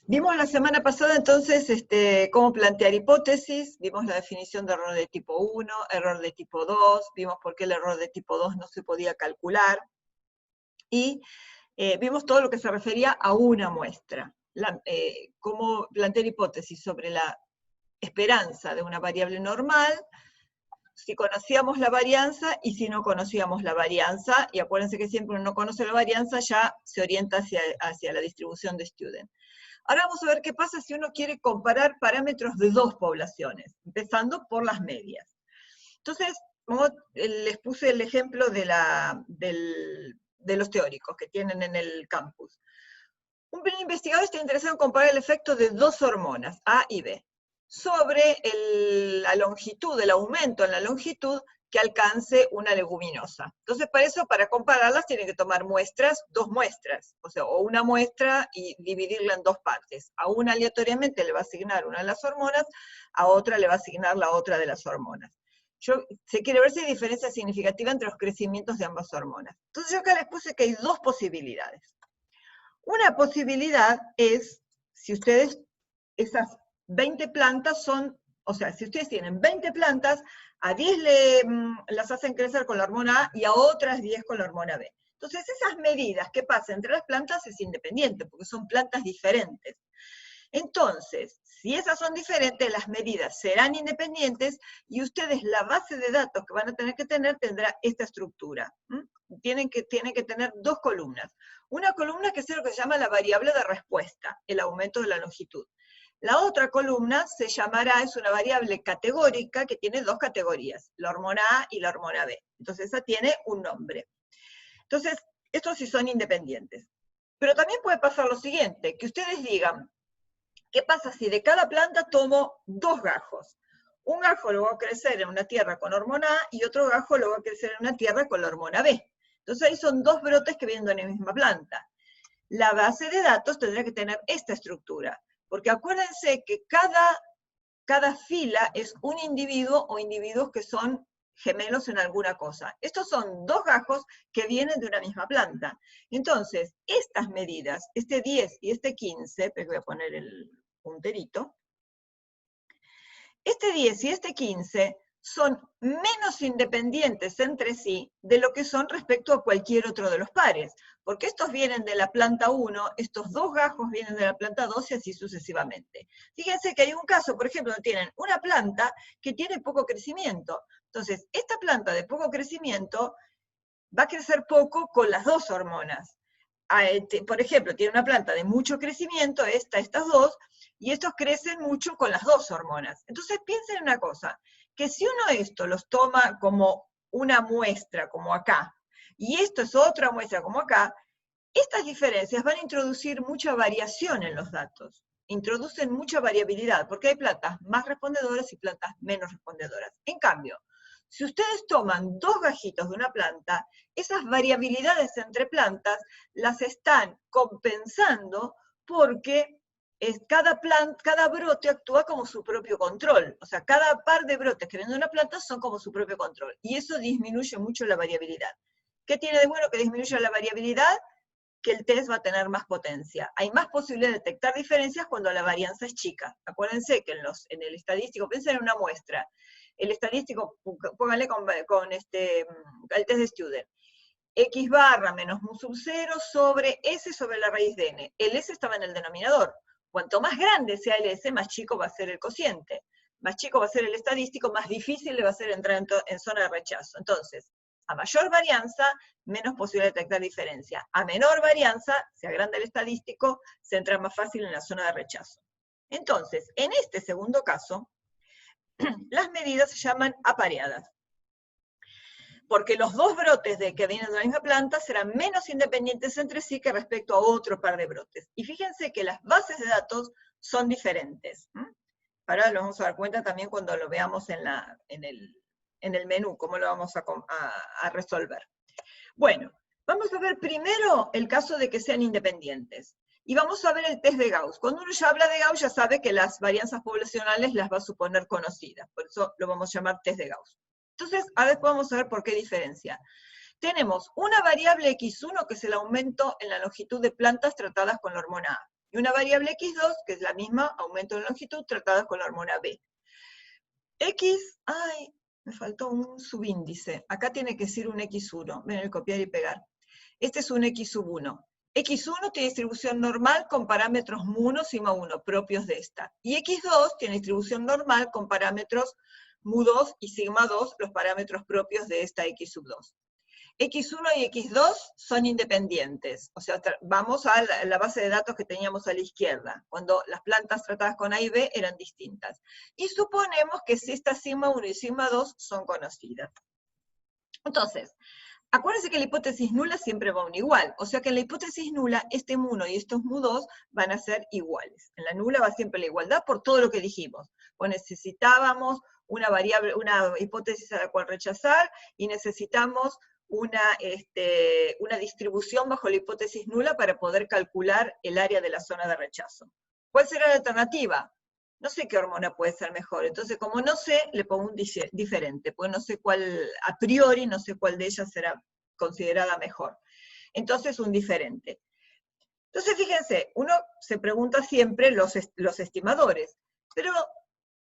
Vimos la semana pasada entonces cómo plantear hipótesis, vimos la definición de error de tipo 1, error de tipo 2, vimos por qué el error de tipo 2 no se podía calcular, y vimos todo lo que se refería a una muestra, cómo plantear hipótesis sobre la esperanza de una variable normal, si conocíamos la varianza y si no conocíamos la varianza, y acuérdense que siempre uno no conoce la varianza, ya se orienta hacia la distribución de Student. Ahora vamos a ver qué pasa si uno quiere comparar parámetros de dos poblaciones, empezando por las medias. Entonces, les puse el ejemplo de los teóricos que tienen en el campus. Un investigador está interesado en comparar el efecto de dos hormonas, A y B, sobre la longitud, el aumento en la longitud que alcance una leguminosa. Entonces, para eso, para compararlas, tienen que tomar muestras, dos muestras, o sea, o una muestra y dividirla en dos partes. A una aleatoriamente le va a asignar una de las hormonas, a otra le va a asignar la otra de las hormonas. Se quiere ver si hay diferencia significativa entre los crecimientos de ambas hormonas. Entonces, yo acá les puse que hay dos posibilidades. Una posibilidad es, si ustedes, esas 20 plantas son, o sea, si ustedes tienen 20 plantas, a 10 las hacen crecer con la hormona A y a otras 10 con la hormona B. Entonces, esas medidas que pasan entre las plantas es independiente, porque son plantas diferentes. Entonces, si esas son diferentes, las medidas serán independientes y ustedes la base de datos que van a tener que tener tendrá esta estructura. Tienen que tener dos columnas. Una columna que es lo que se llama la variable de respuesta, el aumento de la longitud. La otra columna se llamará, es una variable categórica que tiene dos categorías, la hormona A y la hormona B. Entonces esa tiene un nombre. Entonces, estos sí son independientes. Pero también puede pasar lo siguiente, que ustedes digan, ¿qué pasa si de cada planta tomo dos gajos? Un gajo lo va a crecer en una tierra con hormona A y otro gajo lo va a crecer en una tierra con la hormona B. Entonces ahí son dos brotes que vienen de la misma planta. La base de datos tendrá que tener esta estructura, porque acuérdense que cada fila es un individuo o individuos que son gemelos en alguna cosa. Estos son dos gajos que vienen de una misma planta. Entonces, estas medidas, este 10 y este 15, pero voy a poner el punterito, este 10 y este 15 son menos independientes entre sí de lo que son respecto a cualquier otro de los pares, porque estos vienen de la planta 1, estos dos gajos vienen de la planta 2 y así sucesivamente. Fíjense que hay un caso, por ejemplo, donde tienen una planta que tiene poco crecimiento. Entonces, esta planta de poco crecimiento va a crecer poco con las dos hormonas. Por ejemplo, tiene una planta de mucho crecimiento, estas dos, y estos crecen mucho con las dos hormonas. Entonces piensen en una cosa, que si uno esto los toma como una muestra, como acá, y esto es otra muestra, como acá, estas diferencias van a introducir mucha variación en los datos, introducen mucha variabilidad, porque hay plantas más respondedoras y plantas menos respondedoras. En cambio, si ustedes toman dos gajitos de una planta, esas variabilidades entre plantas las están compensando porque cada brote actúa como su propio control. O sea, cada par de brotes que vienen de una planta son como su propio control. Y eso disminuye mucho la variabilidad. ¿Qué tiene de bueno que disminuya la variabilidad? Que el test va a tener más potencia. Hay más posibilidad de detectar diferencias cuando la varianza es chica. Acuérdense que en el estadístico, piensen en una muestra. El estadístico, pónganle con el test de Student. X barra menos mu sub 0 sobre S sobre la raíz de n. El S estaba en el denominador. Cuanto más grande sea el S, más chico va a ser el cociente. Más chico va a ser el estadístico, más difícil le va a ser entrar en zona de rechazo. Entonces, a mayor varianza, menos posible detectar diferencia. A menor varianza, se agranda el estadístico, se entra más fácil en la zona de rechazo. Entonces, en este segundo caso, las medidas se llaman apareadas, porque los dos brotes que vienen de la misma planta serán menos independientes entre sí que respecto a otro par de brotes. Y fíjense que las bases de datos son diferentes. Ahora lo vamos a dar cuenta también cuando lo veamos en el menú, cómo lo vamos a resolver. Bueno, vamos a ver primero el caso de que sean independientes. Y vamos a ver el test de Gauss. Cuando uno ya habla de Gauss, ya sabe que las varianzas poblacionales las va a suponer conocidas. Por eso lo vamos a llamar test de Gauss. Entonces, a ver, vamos a ver por qué diferencia. Tenemos una variable X1, que es el aumento en la longitud de plantas tratadas con la hormona A. Y una variable x2, que es la misma, aumento de longitud, tratada con la hormona B. X, ay, me faltó un subíndice. Acá tiene que ser un x1. Ven, el copiar y pegar. Este es un x sub 1. X1 tiene distribución normal con parámetros mu1, sigma 1, propios de esta. Y X2 tiene distribución normal con parámetros mu2 y sigma 2, los parámetros propios de esta X sub 2. X1 y X2 son independientes, o sea, vamos a la base de datos que teníamos a la izquierda, cuando las plantas tratadas con A y B eran distintas. Y suponemos que si estas sigma 1 y sigma 2 son conocidas. Entonces, acuérdense que la hipótesis nula siempre va a un igual, o sea que en la hipótesis nula, este mu1 y estos mu2 van a ser iguales. En la nula va siempre la igualdad por todo lo que dijimos. Pues necesitábamos una variable, una hipótesis a la cual rechazar, y necesitamos una distribución bajo la hipótesis nula para poder calcular el área de la zona de rechazo. ¿Cuál será la alternativa? No sé qué hormona puede ser mejor, entonces como no sé, le pongo un diferente, porque no sé cuál, a priori, no sé cuál de ellas será considerada mejor. Entonces, un diferente. Entonces, fíjense, uno se pregunta siempre los estimadores, pero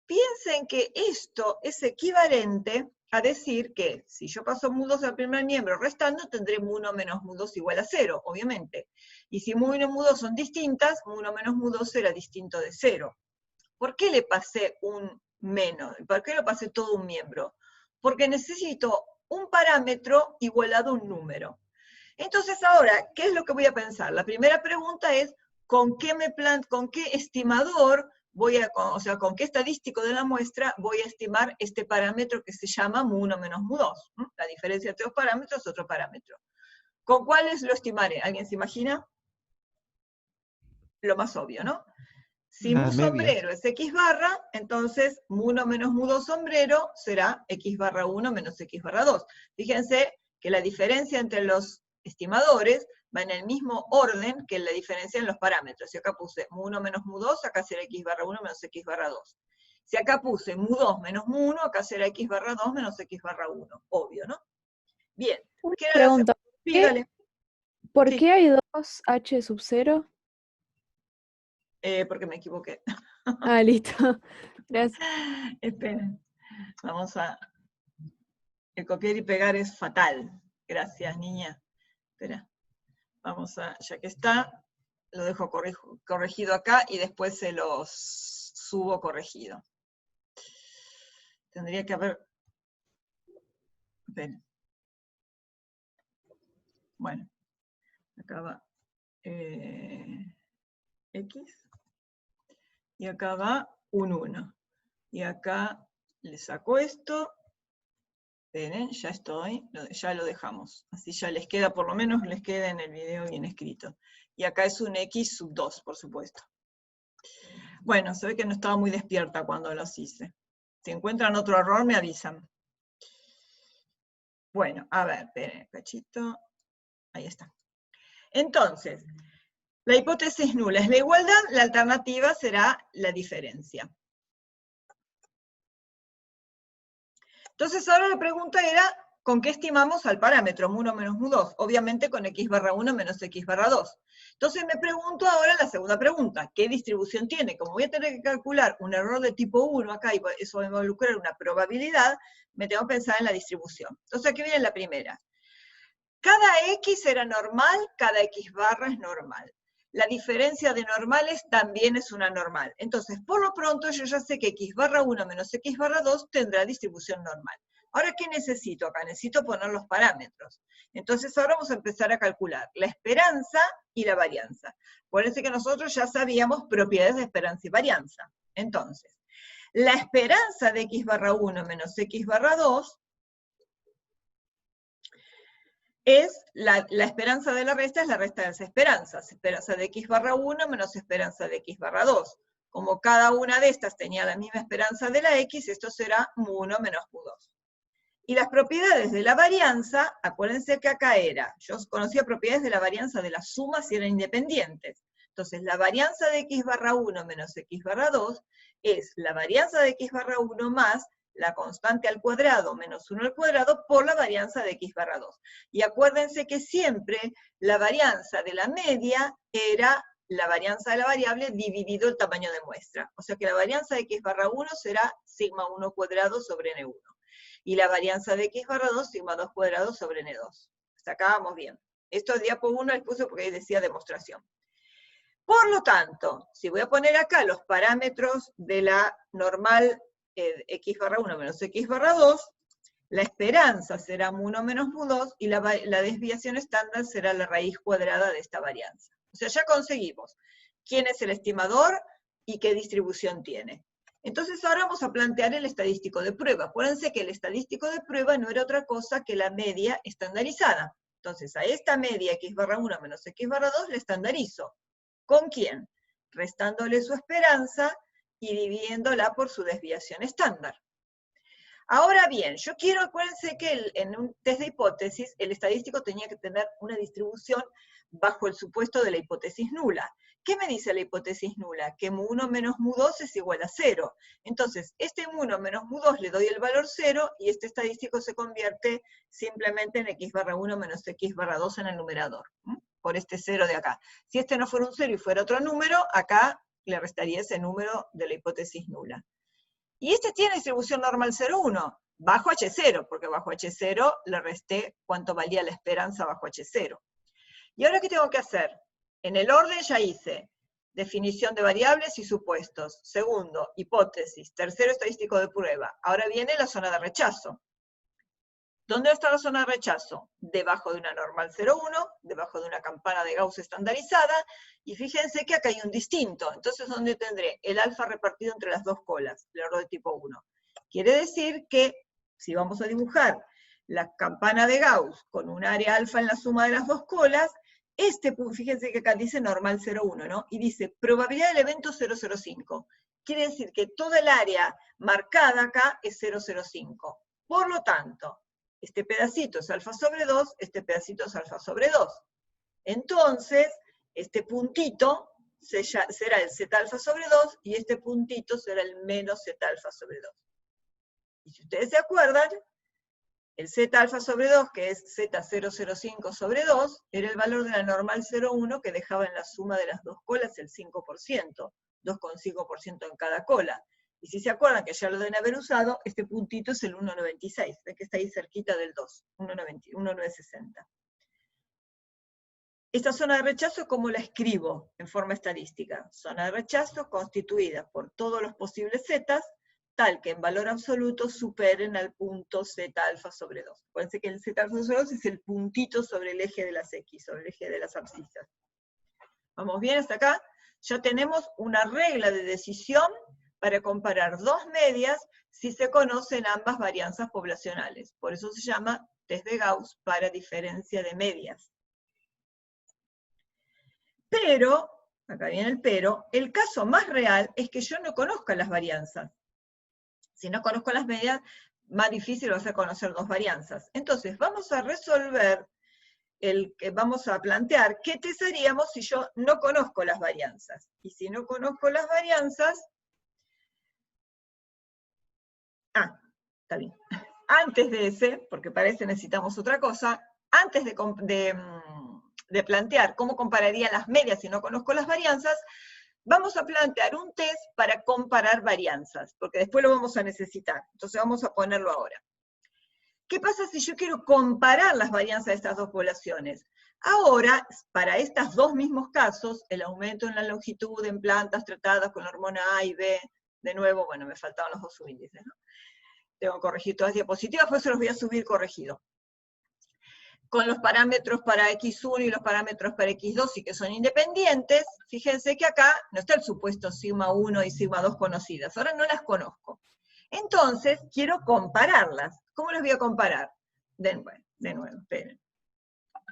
piensen que esto es equivalente a decir que si yo paso mu2 al primer miembro restando, tendré mu1 menos mu2 igual a 0, obviamente. Y si mu1 y mu2 son distintas, mu1 menos mu2 será distinto de 0. ¿Por qué le pasé un menos? ¿Por qué le pasé todo un miembro? Porque necesito un parámetro igualado a un número. Entonces ahora, ¿qué es lo que voy a pensar? La primera pregunta es, ¿con qué estimador voy a, o sea, con qué estadístico de la muestra voy a estimar este parámetro que se llama mu1 menos mu2? La diferencia entre dos parámetros es otro parámetro. ¿Con cuáles lo estimaré? ¿Alguien se imagina? Lo más obvio, ¿no? Si mu sombrero es x barra, entonces mu1 menos mu2 sombrero será x barra 1 menos x barra 2. Fíjense que la diferencia entre los estimadores va en el mismo orden que la diferencia en los parámetros. Si acá puse mu1 menos mu2, acá será x barra 1 menos x barra 2. Si acá puse mu2 menos mu1, acá será x barra 2 menos x barra 1. Obvio, ¿no? Bien. Una pregunta. ¿Por qué hay dos H sub 0? Porque me equivoqué. Ah, listo. Gracias. Esperen. Vamos a... El copiar y pegar es fatal. Gracias, niña. Espera. Vamos a... Ya que está, lo dejo corregido acá y después se los subo corregido. Tendría que haber... Esperen. Bueno. Acá va X. Y acá va un 1. Y acá le saco esto. Esperen, ya estoy, ya lo dejamos. Así ya les queda, por lo menos les queda en el video bien escrito. Y acá es un X sub 2, por supuesto. Bueno, se ve que no estaba muy despierta cuando los hice. Si encuentran otro error, me avisan. Bueno, a ver, esperen, cachito. Ahí está. Entonces, la hipótesis nula es la igualdad, la alternativa será la diferencia. Entonces ahora la pregunta era, ¿con qué estimamos al parámetro mu1 menos mu2? Obviamente con x barra 1 menos x barra 2. Entonces me pregunto ahora la segunda pregunta, ¿qué distribución tiene? Como voy a tener que calcular un error de tipo 1 acá, y eso va a involucrar una probabilidad, me tengo que pensar en la distribución. Entonces aquí viene la primera. Cada x era normal, cada x barra es normal. La diferencia de normales también es una normal. Entonces, por lo pronto, yo ya sé que x barra 1 menos x barra 2 tendrá distribución normal. Ahora, ¿qué necesito acá? Necesito poner los parámetros. Entonces, ahora vamos a empezar a calcular la esperanza y la varianza. Acuérdense que nosotros ya sabíamos propiedades de esperanza y varianza. Entonces, la esperanza de x barra 1 menos x barra 2 es la esperanza de la resta, es la resta de las esperanzas. Esperanza de x barra 1 menos esperanza de x barra 2. Como cada una de estas tenía la misma esperanza de la x, esto será mu1 menos mu2. Y las propiedades de la varianza, acuérdense que acá era, yo conocía propiedades de la varianza de las sumas si eran independientes. Entonces, la varianza de x barra 1 menos x barra 2 es la varianza de x barra 1 más la constante al cuadrado menos 1 al cuadrado por la varianza de x barra 2. Y acuérdense que siempre la varianza de la media era la varianza de la variable dividido el tamaño de muestra. O sea que la varianza de x barra 1 será sigma 1 cuadrado sobre n1. Y la varianza de x barra 2, sigma 2 cuadrado sobre n2. Hasta acá vamos bien. Esto diapo 1 les puse porque ahí decía demostración. Por lo tanto, si voy a poner acá los parámetros de la normal x barra 1 menos x barra 2, la esperanza será mu1 menos mu2 y la desviación estándar será la raíz cuadrada de esta varianza. O sea, ya conseguimos quién es el estimador y qué distribución tiene. Entonces ahora vamos a plantear el estadístico de prueba. Acuérdense que el estadístico de prueba no era otra cosa que la media estandarizada. Entonces a esta media x barra 1 menos x barra 2 le estandarizo. ¿Con quién? Restándole su esperanza y dividiéndola por su desviación estándar. Ahora bien, yo quiero, acuérdense que en un test de hipótesis, el estadístico tenía que tener una distribución bajo el supuesto de la hipótesis nula. ¿Qué me dice la hipótesis nula? Que mu1 menos mu2 es igual a 0. Entonces, este mu1 menos mu2 le doy el valor 0, y este estadístico se convierte simplemente en x barra 1 menos x barra 2 en el numerador, por este 0 de acá. Si este no fuera un 0 y fuera otro número, acá le restaría ese número de la hipótesis nula. Y este tiene distribución normal 0,1, bajo H0, porque bajo H0 le resté cuánto valía la esperanza bajo H0. ¿Y ahora qué tengo que hacer? En el orden ya hice definición de variables y supuestos. Segundo, hipótesis. Tercero, estadístico de prueba. Ahora viene la zona de rechazo. ¿Dónde está la zona de rechazo? Debajo de una normal 0,1, debajo de una campana de Gauss estandarizada, y fíjense que acá hay un distinto. Entonces, ¿dónde tendré? El alfa repartido entre las dos colas, el error de tipo 1. Quiere decir que, si vamos a dibujar la campana de Gauss con un área alfa en la suma de las dos colas, fíjense que acá dice normal 0,1, ¿no? Y dice probabilidad del evento 0,05. Quiere decir que toda el área marcada acá es 0,05. Por lo tanto, este pedacito es alfa sobre 2, este pedacito es alfa sobre 2. Entonces, este puntito será el z alfa sobre 2, y este puntito será el menos z alfa sobre 2. Y si ustedes se acuerdan, el z alfa sobre 2, que es z005 sobre 2, era el valor de la normal 0,1 que dejaba en la suma de las dos colas el 5%, 2,5% en cada cola. Y si se acuerdan que ya lo deben haber usado, este puntito es el 1,96, ¿ven que está ahí cerquita del 2, 1,960. Esta zona de rechazo, ¿cómo la escribo en forma estadística? Zona de rechazo constituida por todos los posibles zetas, tal que en valor absoluto superen al punto z alfa sobre 2. Acuérdense que el z alfa sobre 2 es el puntito sobre el eje de las x, sobre el eje de las abscisas. ¿Vamos bien hasta acá? Ya tenemos una regla de decisión para comparar dos medias si se conocen ambas varianzas poblacionales. Por eso se llama test de Gauss para diferencia de medias. Pero, acá viene el pero, el caso más real es que yo no conozca las varianzas. Si no conozco las medias, más difícil va a ser conocer dos varianzas. Entonces, vamos a resolver, vamos a plantear qué test haríamos si yo no conozco las varianzas. Y si no conozco las varianzas, está bien. Antes de ese, porque para ese necesitamos otra cosa, antes de plantear cómo compararía las medias si no conozco las varianzas, vamos a plantear un test para comparar varianzas, porque después lo vamos a necesitar. Entonces vamos a ponerlo ahora. ¿Qué pasa si yo quiero comparar las varianzas de estas dos poblaciones? Ahora, para estos dos mismos casos, el aumento en la longitud en plantas tratadas con la hormona A y B, de nuevo, bueno, me faltaban los dos subíndices, ¿no? Tengo que corregir todas las diapositivas, pues se los voy a subir corregido. Con los parámetros para x1 y los parámetros para x2 y que son independientes, fíjense que acá no está el supuesto sigma 1 y sigma 2 conocidas, ahora no las conozco. Entonces, quiero compararlas. ¿Cómo las voy a comparar? De nuevo, esperen.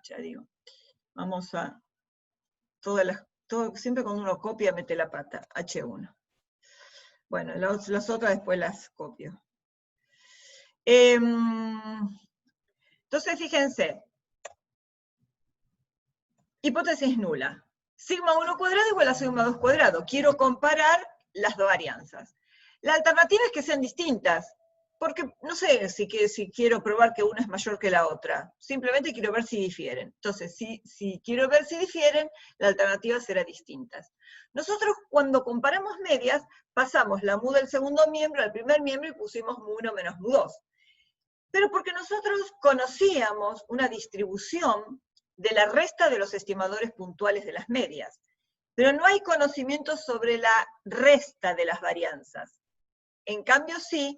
Ya digo. Vamos a... siempre cuando uno copia, mete la pata. H1. Bueno, las otras después las copio. Entonces, fíjense. Hipótesis nula. Sigma 1 cuadrado igual a sigma 2 cuadrado. Quiero comparar las dos varianzas. La alternativa es que sean distintas. porque no sé si quiero probar que una es mayor que la otra, simplemente quiero ver si difieren. Entonces, si quiero ver si difieren, la alternativa será distinta. Nosotros cuando comparamos medias, pasamos la mu del segundo miembro al primer miembro y pusimos mu1 menos mu2. Pero porque nosotros conocíamos una distribución de la resta de los estimadores puntuales de las medias, pero no hay conocimiento sobre la resta de las varianzas. En cambio, sí,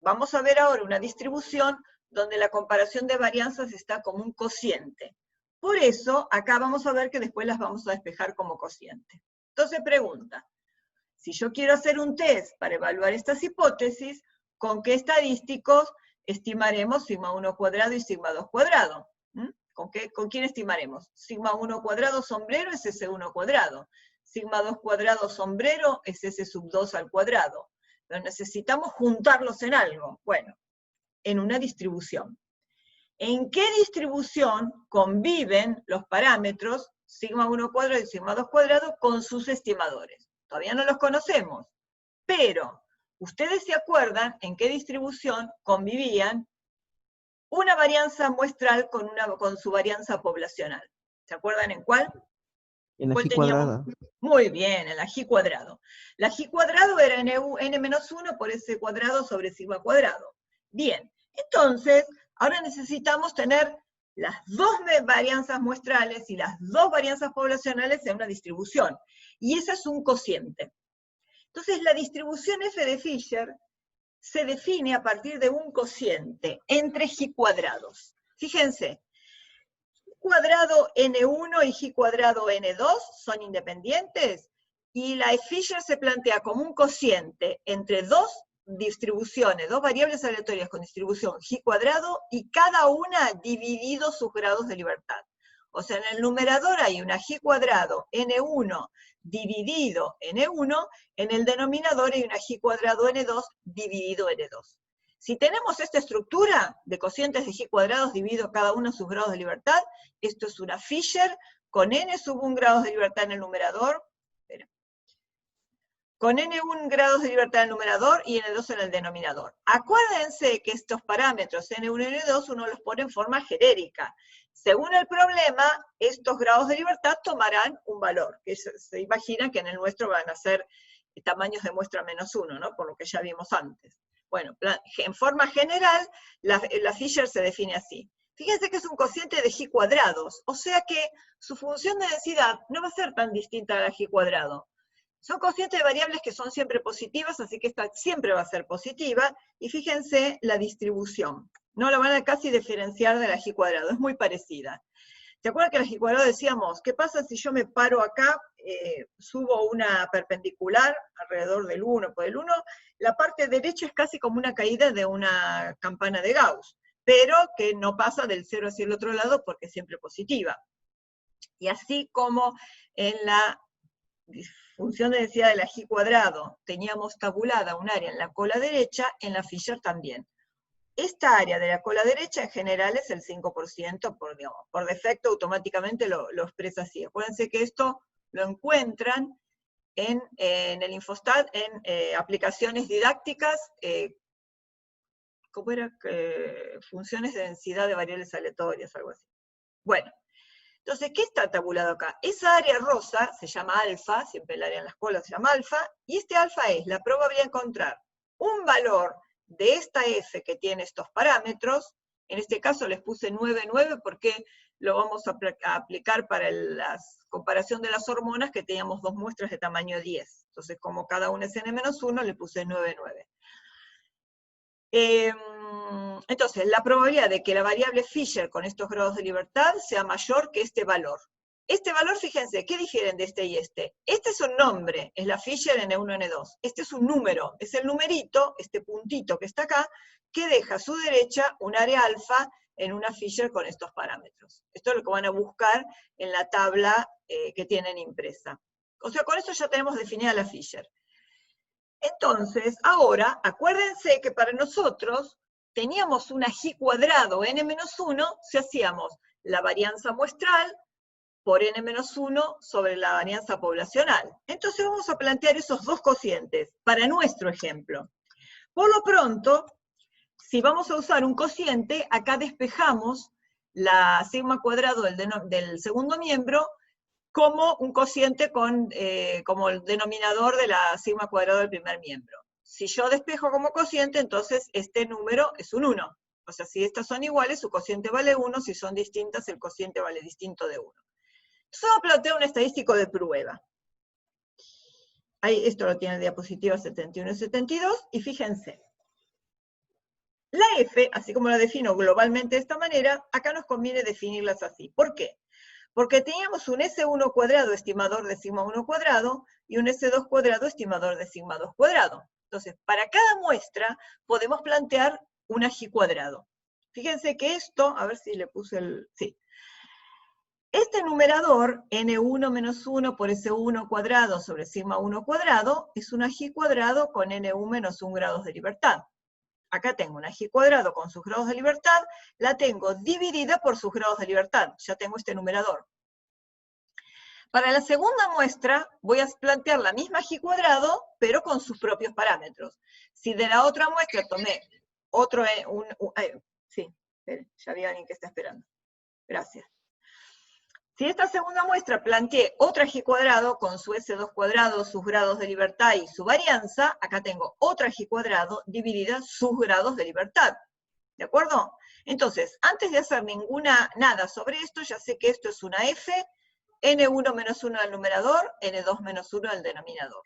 vamos a ver ahora una distribución donde la comparación de varianzas está como un cociente. Por eso, acá vamos a ver que después las vamos a despejar como cociente. Entonces pregunta, si yo quiero hacer un test para evaluar estas hipótesis, ¿con qué estadísticos estimaremos sigma 1 cuadrado y sigma 2 cuadrado? ¿Con quién estimaremos? Sigma 1 cuadrado sombrero es S1 cuadrado. Sigma 2 cuadrado sombrero es S sub 2 al cuadrado. Pero necesitamos juntarlos en algo. Bueno, en una distribución. ¿En qué distribución conviven los parámetros sigma 1 cuadrado y sigma 2 cuadrado con sus estimadores? Todavía no los conocemos, pero ustedes se acuerdan en qué distribución convivían una varianza muestral con su varianza poblacional. ¿Se acuerdan en cuál? En la G cuadrada. Muy bien, en la G cuadrado. La G cuadrado era n-1 por S cuadrado sobre sigma cuadrado. Bien, entonces, ahora necesitamos tener las dos varianzas muestrales y las dos varianzas poblacionales en una distribución. Y ese es un cociente. Entonces, la distribución f de Fisher se define a partir de un cociente entre G cuadrados. Fíjense, G cuadrado n1 y G cuadrado n2 son independientes, y la de Fisher se plantea como un cociente entre dos distribuciones, dos variables aleatorias con distribución G cuadrado, y cada una dividido sus grados de libertad. O sea, en el numerador hay una G cuadrado n1 dividido n1, en el denominador hay una G cuadrado n2 dividido n2. Si tenemos esta estructura de cocientes de G cuadrados dividido cada uno sus grados de libertad, esto es una Fisher con n sub 1 grados de libertad en el numerador, con n1 grados de libertad en el numerador y n2 en el denominador. Acuérdense que estos parámetros n1 y n2 uno los pone en forma genérica. Según el problema, estos grados de libertad tomarán un valor, que se imaginan que en el nuestro van a ser tamaños de muestra -1, ¿no? Por lo que ya vimos antes. Bueno, en forma general, la Fisher se define así. Fíjense que es un cociente de G cuadrados, o sea que su función de densidad no va a ser tan distinta a la G cuadrado. Son cocientes de variables que son siempre positivas, así que esta siempre va a ser positiva, y fíjense la distribución. No la van a casi diferenciar de la G cuadrado, es muy parecida. ¿Se acuerdan que la G cuadrado decíamos, qué pasa si yo me paro acá, subo una perpendicular alrededor del 1 por el 1, la parte derecha es casi como una caída de una campana de Gauss, pero que no pasa del 0 hacia el otro lado porque es siempre positiva. Y así como en la función de densidad de la G cuadrado teníamos tabulada un área en la cola derecha, en la Fisher también. Esta área de la cola derecha en general es el 5%, por defecto automáticamente lo expresa así. Acuérdense que esto lo encuentran en el Infostat, en aplicaciones didácticas, ¿cómo era? Funciones de densidad de variables aleatorias, algo así. Bueno, entonces, ¿qué está tabulado acá? Esa área rosa se llama alfa, siempre el área en las colas se llama alfa, y este alfa es la probabilidad de encontrar un valor de esta f que tiene estos parámetros. En este caso les puse 9,9 porque lo vamos a aplicar para la comparación de las hormonas, que teníamos dos muestras de tamaño 10. Entonces, como cada una es n-1, le puse 9,9. Entonces, la probabilidad de que la variable Fisher con estos grados de libertad sea mayor que este valor. Este valor, fíjense, ¿qué difieren de este y este? Este es un nombre, es la Fisher N1, N2. Este es un número, es el numerito, este puntito que está acá, que deja a su derecha un área alfa en una Fisher con estos parámetros. Esto es lo que van a buscar en la tabla que tienen impresa. O sea, con esto ya tenemos definida la Fisher. Entonces, ahora, acuérdense que para nosotros teníamos una G cuadrado n-1 si hacíamos la varianza muestral por n-1 sobre la varianza poblacional. Entonces vamos a plantear esos dos cocientes para nuestro ejemplo. Por lo pronto, si vamos a usar un cociente, acá despejamos la sigma cuadrado del segundo miembro como un cociente como el denominador de la sigma cuadrado del primer miembro. Si yo despejo como cociente, entonces este número es un 1. O sea, si estas son iguales, su cociente vale 1, si son distintas, el cociente vale distinto de 1. Solo planteo un estadístico de prueba. Ahí, esto lo tiene en diapositiva 71 y 72, y fíjense. La F, así como la defino globalmente de esta manera, acá nos conviene definirlas así. ¿Por qué? Porque teníamos un S1 cuadrado estimador de sigma 1 cuadrado y un S2 cuadrado estimador de sigma 2 cuadrado. Entonces, para cada muestra podemos plantear un G cuadrado. Fíjense que esto, a ver si le puse el... Sí. Este numerador, N1 menos 1 por S1 cuadrado sobre sigma 1 cuadrado, es un G cuadrado con N1 menos 1 grados de libertad. Acá tengo una G cuadrado con sus grados de libertad, la tengo dividida por sus grados de libertad. Ya tengo este numerador. Para la segunda muestra, voy a plantear la misma G cuadrado, pero con sus propios parámetros. Si de la otra muestra tomé otro... sí, ya había alguien que está esperando. Gracias. Si esta segunda muestra planteé otra G cuadrado con su S2 cuadrado, sus grados de libertad y su varianza, acá tengo otra G cuadrado dividida sus grados de libertad. ¿De acuerdo? Entonces, antes de hacer nada sobre esto, ya sé que esto es una F, N1 menos 1 al numerador, N2 menos 1 al denominador.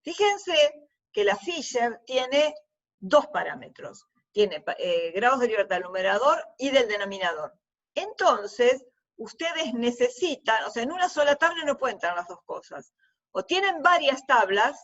Fíjense que la Fisher tiene dos parámetros. Tiene grados de libertad del numerador y del denominador. Entonces, ustedes necesitan, o sea, en una sola tabla no pueden tener las dos cosas. O tienen varias tablas,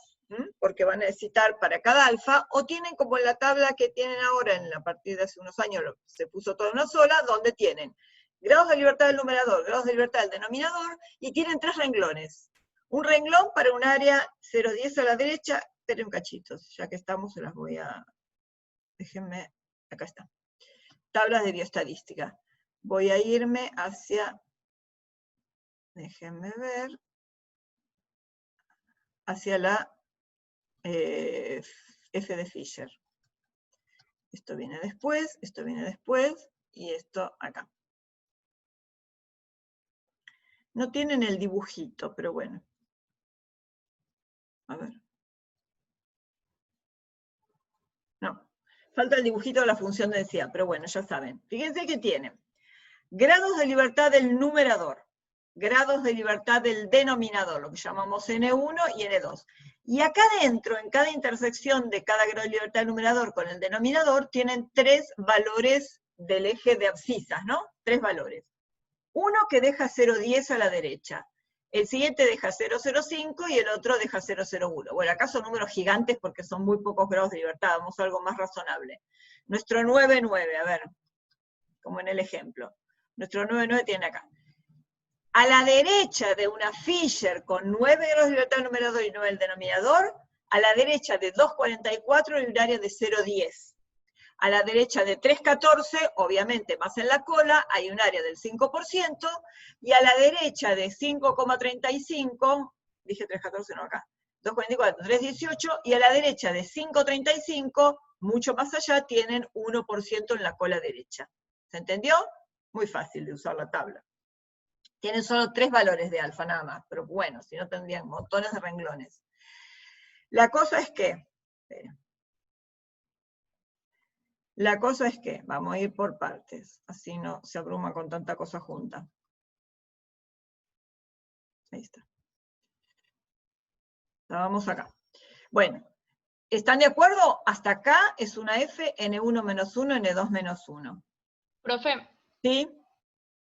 porque van a necesitar para cada alfa, o tienen como la tabla que tienen ahora, a partir de hace unos años se puso toda una sola, donde tienen grados de libertad del numerador, grados de libertad del denominador, y tienen 3 renglones. Un renglón para un área 0,10 a la derecha, esperen un cachito, ya que estamos se las voy a... Déjenme, acá está. Tablas de bioestadística. Voy a irme hacia, déjenme ver, hacia la F de Fisher. Esto viene después, y esto acá. No tienen el dibujito, pero bueno. A ver. No, falta el dibujito de la función de densidad, pero bueno, ya saben. Fíjense que tienen grados de libertad del numerador, grados de libertad del denominador, lo que llamamos N1 y N2. Y acá dentro, en cada intersección de cada grado de libertad del numerador con el denominador, tienen 3 valores del eje de abscisas, ¿no? 3 valores. Uno que deja 0,10 a la derecha, el siguiente deja 0,05 y el otro deja 0,01. Bueno, acá son números gigantes porque son muy pocos grados de libertad, vamos a algo más razonable. Nuestro 9,9, a ver, como en el ejemplo. Nuestro 9,9 tiene acá. A la derecha de una Fisher con 9 grados de libertad del numerador y 9 del denominador, a la derecha de 2,44 hay un área de 0,10. A la derecha de 3,14, obviamente más en la cola, hay un área del 5%, y a la derecha de 5,35, dije 3,14, no acá, 2,44, 3,18, y a la derecha de 5,35, mucho más allá, tienen 1% en la cola derecha. ¿Se entendió? Muy fácil de usar la tabla. Tienen solo 3 valores de alfa nada más, pero bueno, si no tendrían montones de renglones. La cosa es que, vamos a ir por partes, así no se abruma con tanta cosa junta. Ahí está. La vamos acá. Bueno, ¿están de acuerdo? Hasta acá es una F, N1 menos 1, N2 menos 1. Profe. ¿Sí?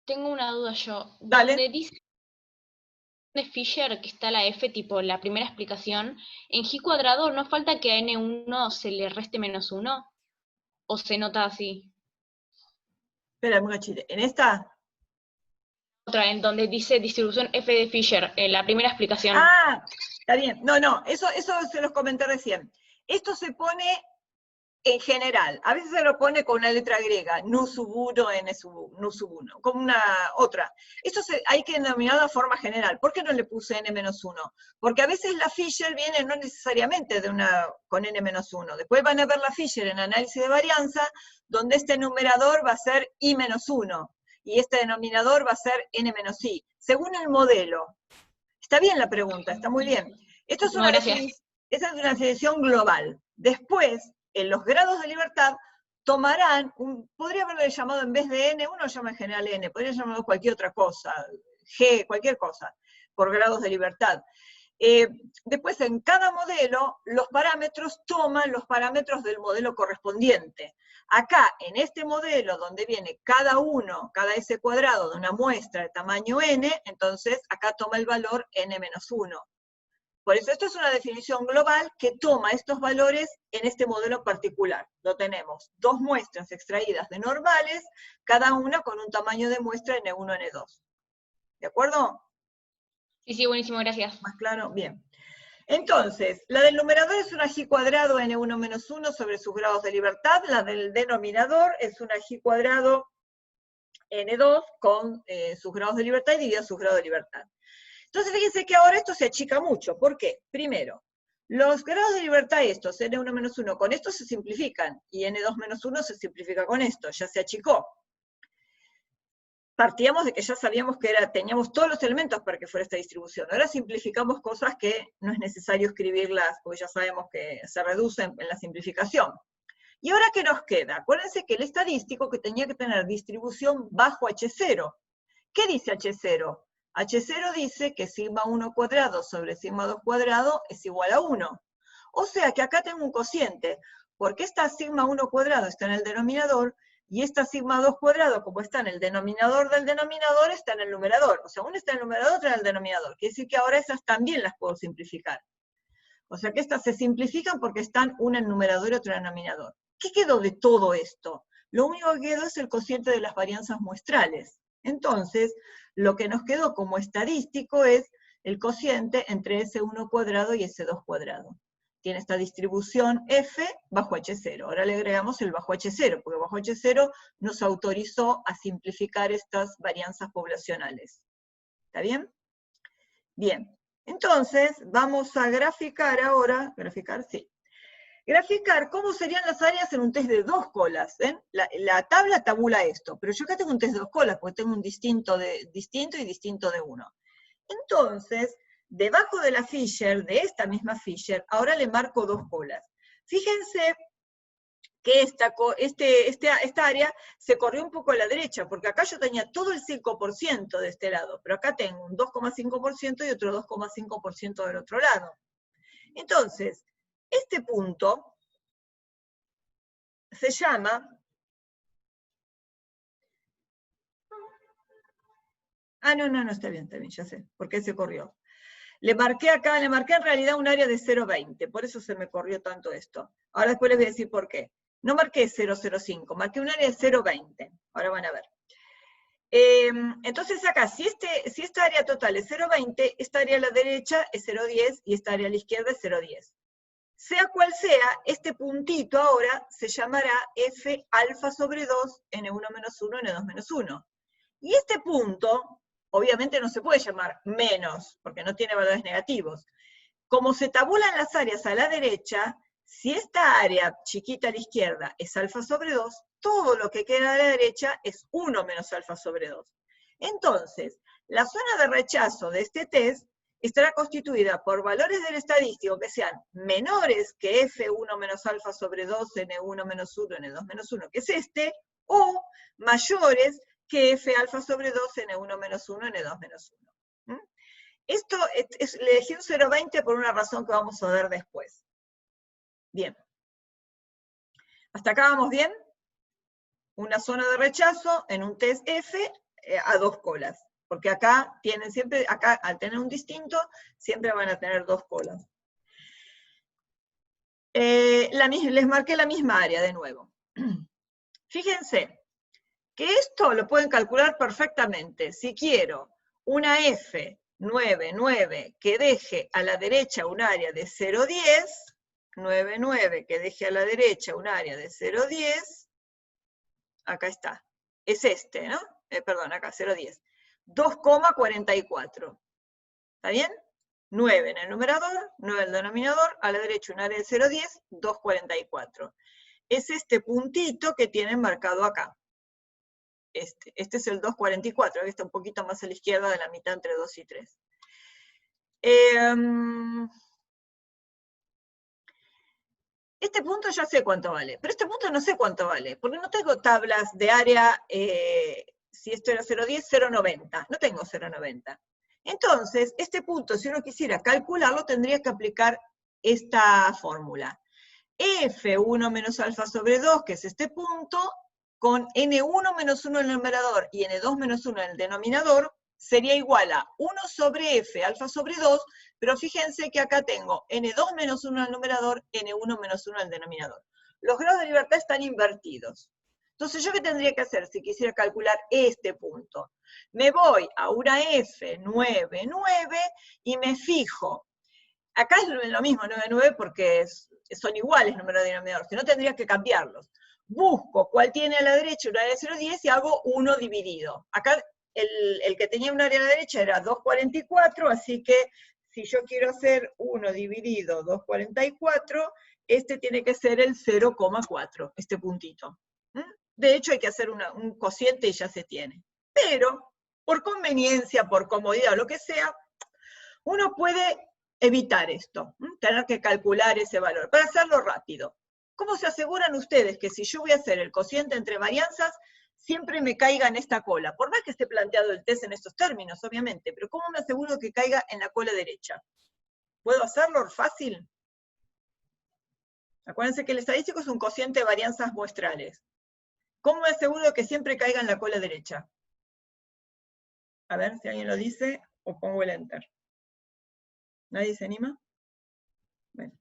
Tengo una duda yo. Dale. Donde dice de Fisher que está la F, tipo la primera explicación, en G cuadrado, ¿no falta que a N1 se le reste menos 1? ¿O se nota así? Espera, una chile. ¿En esta? Otra, en donde dice distribución F de Fisher, en la primera explicación. Ah, está bien. No, eso se los comenté recién. Esto se pone en general. A veces se lo pone con una letra griega, nu sub 1, n sub 1, como una otra. Esto hay que denominar de forma general. ¿Por qué no le puse n-1? Porque a veces la Fisher viene no necesariamente con n-1. Después van a ver la Fisher en análisis de varianza, donde este numerador va a ser i-1, y este denominador va a ser n-i, según el modelo. Está bien la pregunta, está muy bien. Esto es esa es una definición global. Después, en los grados de libertad, tomarán, podría haberle llamado en vez de n, uno llama en general n, podría llamarlo cualquier otra cosa, g, cualquier cosa, por grados de libertad. Después, en cada modelo, los parámetros toman los parámetros del modelo correspondiente. Acá, en este modelo, donde viene cada s cuadrado de una muestra de tamaño n, entonces acá toma el valor n-1. Por eso esto es una definición global que toma estos valores en este modelo particular. Lo tenemos, 2 muestras extraídas de normales, cada una con un tamaño de muestra n1, n2. ¿De acuerdo? Sí, buenísimo, gracias. ¿Más claro? Bien. Entonces, la del numerador es una g cuadrado n1 menos 1 sobre sus grados de libertad, la del denominador es una g cuadrado n2 con sus grados de libertad y dividida sus grados de libertad. Entonces, fíjense que ahora esto se achica mucho. ¿Por qué? Primero, los grados de libertad estos, n1 menos 1, con esto se simplifican, y n2 menos 1 se simplifica con esto, ya se achicó. Partíamos de que ya sabíamos que teníamos todos los elementos para que fuera esta distribución. Ahora simplificamos cosas que no es necesario escribirlas, porque ya sabemos que se reducen en la simplificación. ¿Y ahora qué nos queda? Acuérdense que el estadístico que tenía que tener distribución bajo H0. ¿Qué dice H0? H0 dice que sigma 1 cuadrado sobre sigma 2 cuadrado es igual a 1. O sea que acá tengo un cociente, porque esta sigma 1 cuadrado está en el denominador, y esta sigma 2 cuadrado, como está en el denominador del denominador, está en el numerador. O sea, una está en el numerador, otra en el denominador. Quiere decir que ahora esas también las puedo simplificar. O sea que estas se simplifican porque están una en numerador y otra en denominador. ¿Qué quedó de todo esto? Lo único que quedó es el cociente de las varianzas muestrales. Entonces, lo que nos quedó como estadístico es el cociente entre S1 cuadrado y S2 cuadrado. Tiene esta distribución F bajo H0. Ahora le agregamos el bajo H0, porque bajo H0 nos autorizó a simplificar estas varianzas poblacionales. ¿Está bien? Bien. Entonces, vamos a graficar ahora, graficar cómo serían las áreas en un test de 2 colas. ¿Ven? La tabla tabula esto, pero yo acá tengo un test de 2 colas, porque tengo un distinto y distinto de 1. Entonces, debajo de la Fisher, de esta misma Fisher, ahora le marco 2 colas. Fíjense que esta área se corrió un poco a la derecha, porque acá yo tenía todo el 5% de este lado, pero acá tengo un 2,5% y otro 2,5% del otro lado. Entonces, este punto se llama... no, está bien, ya sé, ¿por qué se corrió? Le marqué en realidad un área de 0,20, por eso se me corrió tanto esto. Ahora después les voy a decir por qué. No marqué 0,05, marqué un área de 0,20. Ahora van a ver. Entonces acá, si esta área total es 0,20, esta área a la derecha es 0,10 y esta área a la izquierda es 0,10. Sea cual sea, este puntito ahora se llamará F alfa sobre 2, N1 menos 1, N2 menos 1. Y este punto, obviamente no se puede llamar menos, porque no tiene valores negativos. Como se tabulan las áreas a la derecha, si esta área chiquita a la izquierda es alfa sobre 2, todo lo que queda a la derecha es 1 menos alfa sobre 2. Entonces, la zona de rechazo de este test estará constituida por valores del estadístico que sean menores que F1 menos alfa sobre 2, N1 menos 1, N2 menos 1, que es este, o mayores que F alfa sobre 2, N1 menos 1, N2 menos 1. Esto le elegí un 0,20 por una razón que vamos a ver después. Bien. ¿Hasta acá vamos bien? Una zona de rechazo en un test F a 2 colas. Porque acá tienen siempre, al tener un distinto, siempre van a tener 2 colas. Les marqué la misma área de nuevo. Fíjense que esto lo pueden calcular perfectamente. Si quiero una F 9, 9, que deje a la derecha un área de 0,10, 9, 9, que deje a la derecha un área de 0,10, acá está, es este, ¿no? Perdón, acá, 0,10. 2,44. ¿Está bien? 9 en el numerador, 9 en el denominador, a la derecha un área de 0,10, 2,44. Es este puntito que tienen marcado acá. Este es el 2,44, que está un poquito más a la izquierda de la mitad entre 2 y 3. Este punto ya sé cuánto vale, pero este punto no sé cuánto vale, porque no tengo tablas de área, si esto era 0,10, 0,90, no tengo 0,90. Entonces, este punto, si uno quisiera calcularlo, tendría que aplicar esta fórmula. F1 menos alfa sobre 2, que es este punto, con N1 menos 1 en el numerador y N2 menos 1 en el denominador, sería igual a 1 sobre F alfa sobre 2, pero fíjense que acá tengo N2 menos 1 en el numerador, N1 menos 1 en el denominador. Los grados de libertad están invertidos. Entonces, ¿yo qué tendría que hacer si quisiera calcular este punto? Me voy a una F 9, 9 y me fijo. Acá es lo mismo, 9, 9, porque son iguales número de denominador, si no tendría que cambiarlos. Busco cuál tiene a la derecha un área de 0,10 y hago 1 dividido. Acá el que tenía un área a la derecha era 2,44, así que si yo quiero hacer 1 dividido 2,44, este tiene que ser el 0,4, este puntito. De hecho, hay que hacer un cociente y ya se tiene. Pero, por conveniencia, por comodidad o lo que sea, uno puede evitar esto, tener que calcular ese valor, para hacerlo rápido. ¿Cómo se aseguran ustedes que si yo voy a hacer el cociente entre varianzas, siempre me caiga en esta cola? Por más que esté planteado el test en estos términos, obviamente, pero ¿cómo me aseguro que caiga en la cola derecha? ¿Puedo hacerlo fácil? Acuérdense que el estadístico es un cociente de varianzas muestrales. ¿Cómo me aseguro que siempre caiga en la cola derecha? A ver si alguien lo dice, o pongo el enter. ¿Nadie se anima? Bueno.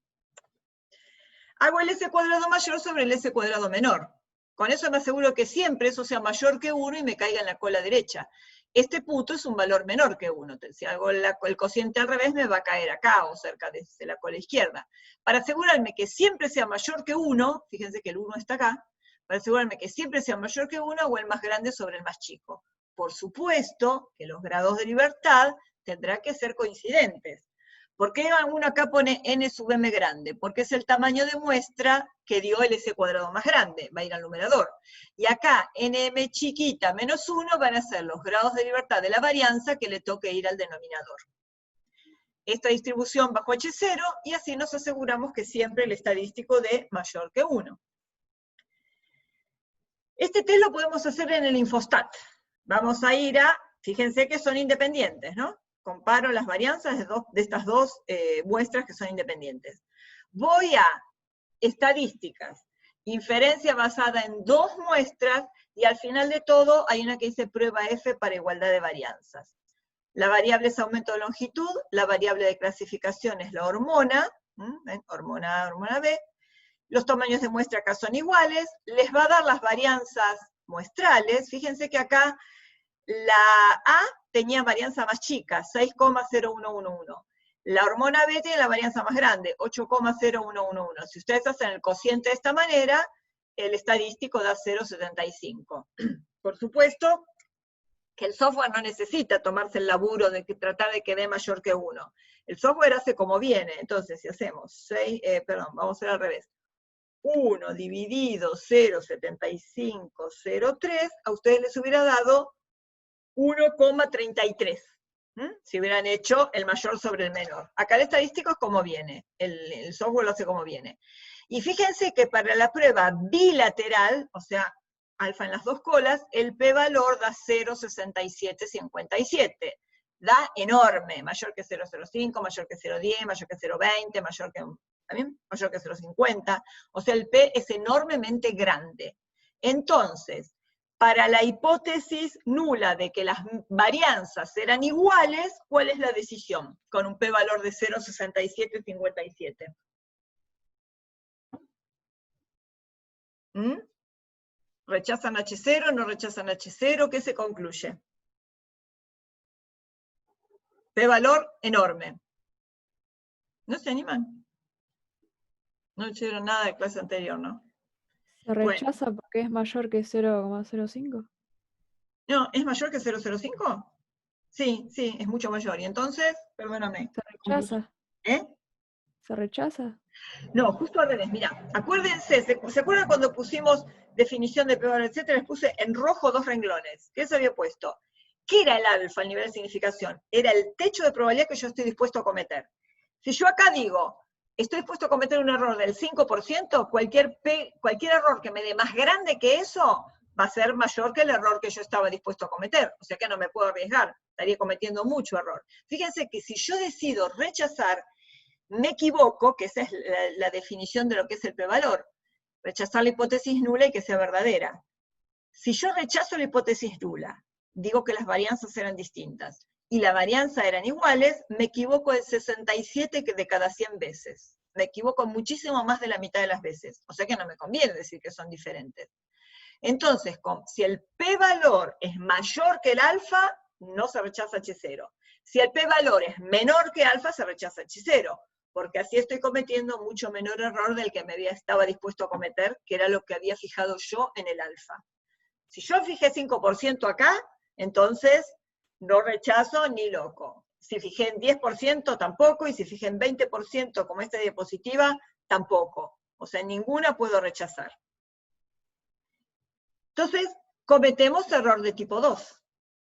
Hago el S cuadrado mayor sobre el S cuadrado menor. Con eso me aseguro que siempre eso sea mayor que 1 y me caiga en la cola derecha. Este punto es un valor menor que 1. Si hago el cociente al revés, me va a caer acá o cerca de la cola izquierda. Para asegurarme que siempre sea mayor que 1, fíjense que el 1 está acá, para asegurarme que siempre sea mayor que 1 o el más grande sobre el más chico. Por supuesto que los grados de libertad tendrán que ser coincidentes. ¿Por qué uno acá pone n sub m grande? Porque es el tamaño de muestra que dio el s cuadrado más grande, va a ir al numerador. Y acá, nm chiquita menos 1 van a ser los grados de libertad de la varianza que le toque ir al denominador. Esta distribución bajo H0, y así nos aseguramos que siempre el estadístico dé mayor que 1. Este test lo podemos hacer en el Infostat. Vamos a ir a, fíjense que son independientes, ¿no? Comparo las varianzas de estas dos muestras que son independientes. Voy a estadísticas, inferencia basada en 2 muestras, y al final de todo hay una que dice prueba F para igualdad de varianzas. La variable es aumento de longitud, la variable de clasificación es la hormona, hormona A, hormona B, los tamaños de muestra acá son iguales, les va a dar las varianzas muestrales, fíjense que acá la A tenía varianza más chica, 6,0111. La hormona B tiene la varianza más grande, 8,0111. Si ustedes hacen el cociente de esta manera, el estadístico da 0,75. Por supuesto que el software no necesita tomarse el laburo de tratar de que dé mayor que 1. El software hace como viene. Entonces, si hacemos vamos a hacer al revés. 1 dividido 0,7503, a ustedes les hubiera dado 1,33, si hubieran hecho el mayor sobre el menor. Acá el estadístico es como viene, el software lo hace como viene. Y fíjense que para la prueba bilateral, o sea, alfa en las dos colas, el p-valor da 0,6757. Da enorme, mayor que 0,05, mayor que 0,10, mayor que 0,20, mayor que 0,50. O sea, el p es enormemente grande. Entonces, para la hipótesis nula de que las varianzas eran iguales, ¿cuál es la decisión? Con un p-valor de 0,6757. ¿Rechazan H0? ¿No rechazan H0? ¿Qué se concluye? P-valor enorme. ¿No se animan? No hicieron nada de clase anterior, ¿no? Se rechaza porque es mayor que 0,05. No, ¿es mayor que 0,05? Sí, sí, es mucho mayor. Y entonces, perdóname. Se rechaza. ¿Eh? Se rechaza. No, justo al revés. Mira, acuérdense, ¿se acuerdan cuando pusimos definición de p-valor, etcétera? Les puse en rojo 2 renglones. ¿Qué se había puesto? ¿Qué era el alfa, el nivel de significación? Era el techo de probabilidad que yo estoy dispuesto a cometer. Si yo acá digo, estoy dispuesto a cometer un error del 5%, cualquier error que me dé más grande que eso va a ser mayor que el error que yo estaba dispuesto a cometer. O sea que no me puedo arriesgar, estaría cometiendo mucho error. Fíjense que si yo decido rechazar, me equivoco, que esa es la definición de lo que es el p-valor. Rechazar la hipótesis nula y que sea verdadera. Si yo rechazo la hipótesis nula, digo que las varianzas eran distintas, y la varianza eran iguales, me equivoco en 67 de cada 100 veces. Me equivoco muchísimo más de la mitad de las veces. O sea que no me conviene decir que son diferentes. Entonces, si el p-valor es mayor que el alfa, no se rechaza H0. Si el p-valor es menor que alfa, se rechaza H0, porque así estoy cometiendo mucho menor error del que estaba dispuesto a cometer, que era lo que había fijado yo en el alfa. Si yo fijé 5% acá, entonces no rechazo ni loco. Si fijé en 10% tampoco, y si fijé en 20% como esta diapositiva, tampoco. O sea, en ninguna puedo rechazar. Entonces, cometemos error de tipo 2.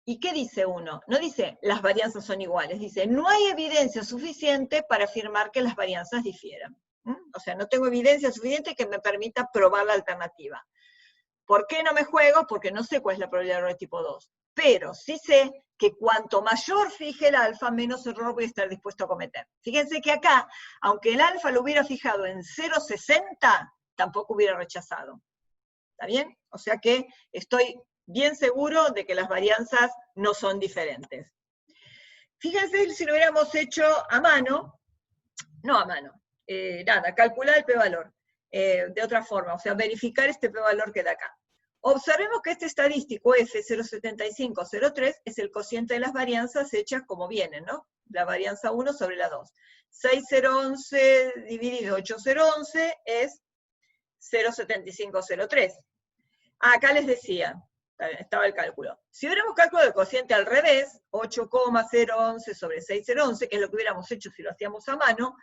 ¿Y qué dice uno? No dice las varianzas son iguales, dice no hay evidencia suficiente para afirmar que las varianzas difieran. O sea, no tengo evidencia suficiente que me permita probar la alternativa. ¿Por qué no me juego? Porque no sé cuál es la probabilidad de error de tipo 2. Pero sí sé que cuanto mayor fije el alfa, menos error voy a estar dispuesto a cometer. Fíjense que acá, aunque el alfa lo hubiera fijado en 0,60, tampoco hubiera rechazado. ¿Está bien? O sea que estoy bien seguro de que las varianzas no son diferentes. Fíjense si lo hubiéramos hecho a mano, no a mano, nada, calcular el p-valor de otra forma, o sea, verificar este p-valor que da acá. Observemos que este estadístico F07503 es el cociente de las varianzas hechas como vienen, ¿no? La varianza 1 sobre la 2. 6011 dividido 8011 es 0,7503. Acá les decía, estaba el cálculo. Si hubiéramos cálculo del cociente al revés, 8,011 sobre 6,011, que es lo que hubiéramos hecho si lo hacíamos a mano,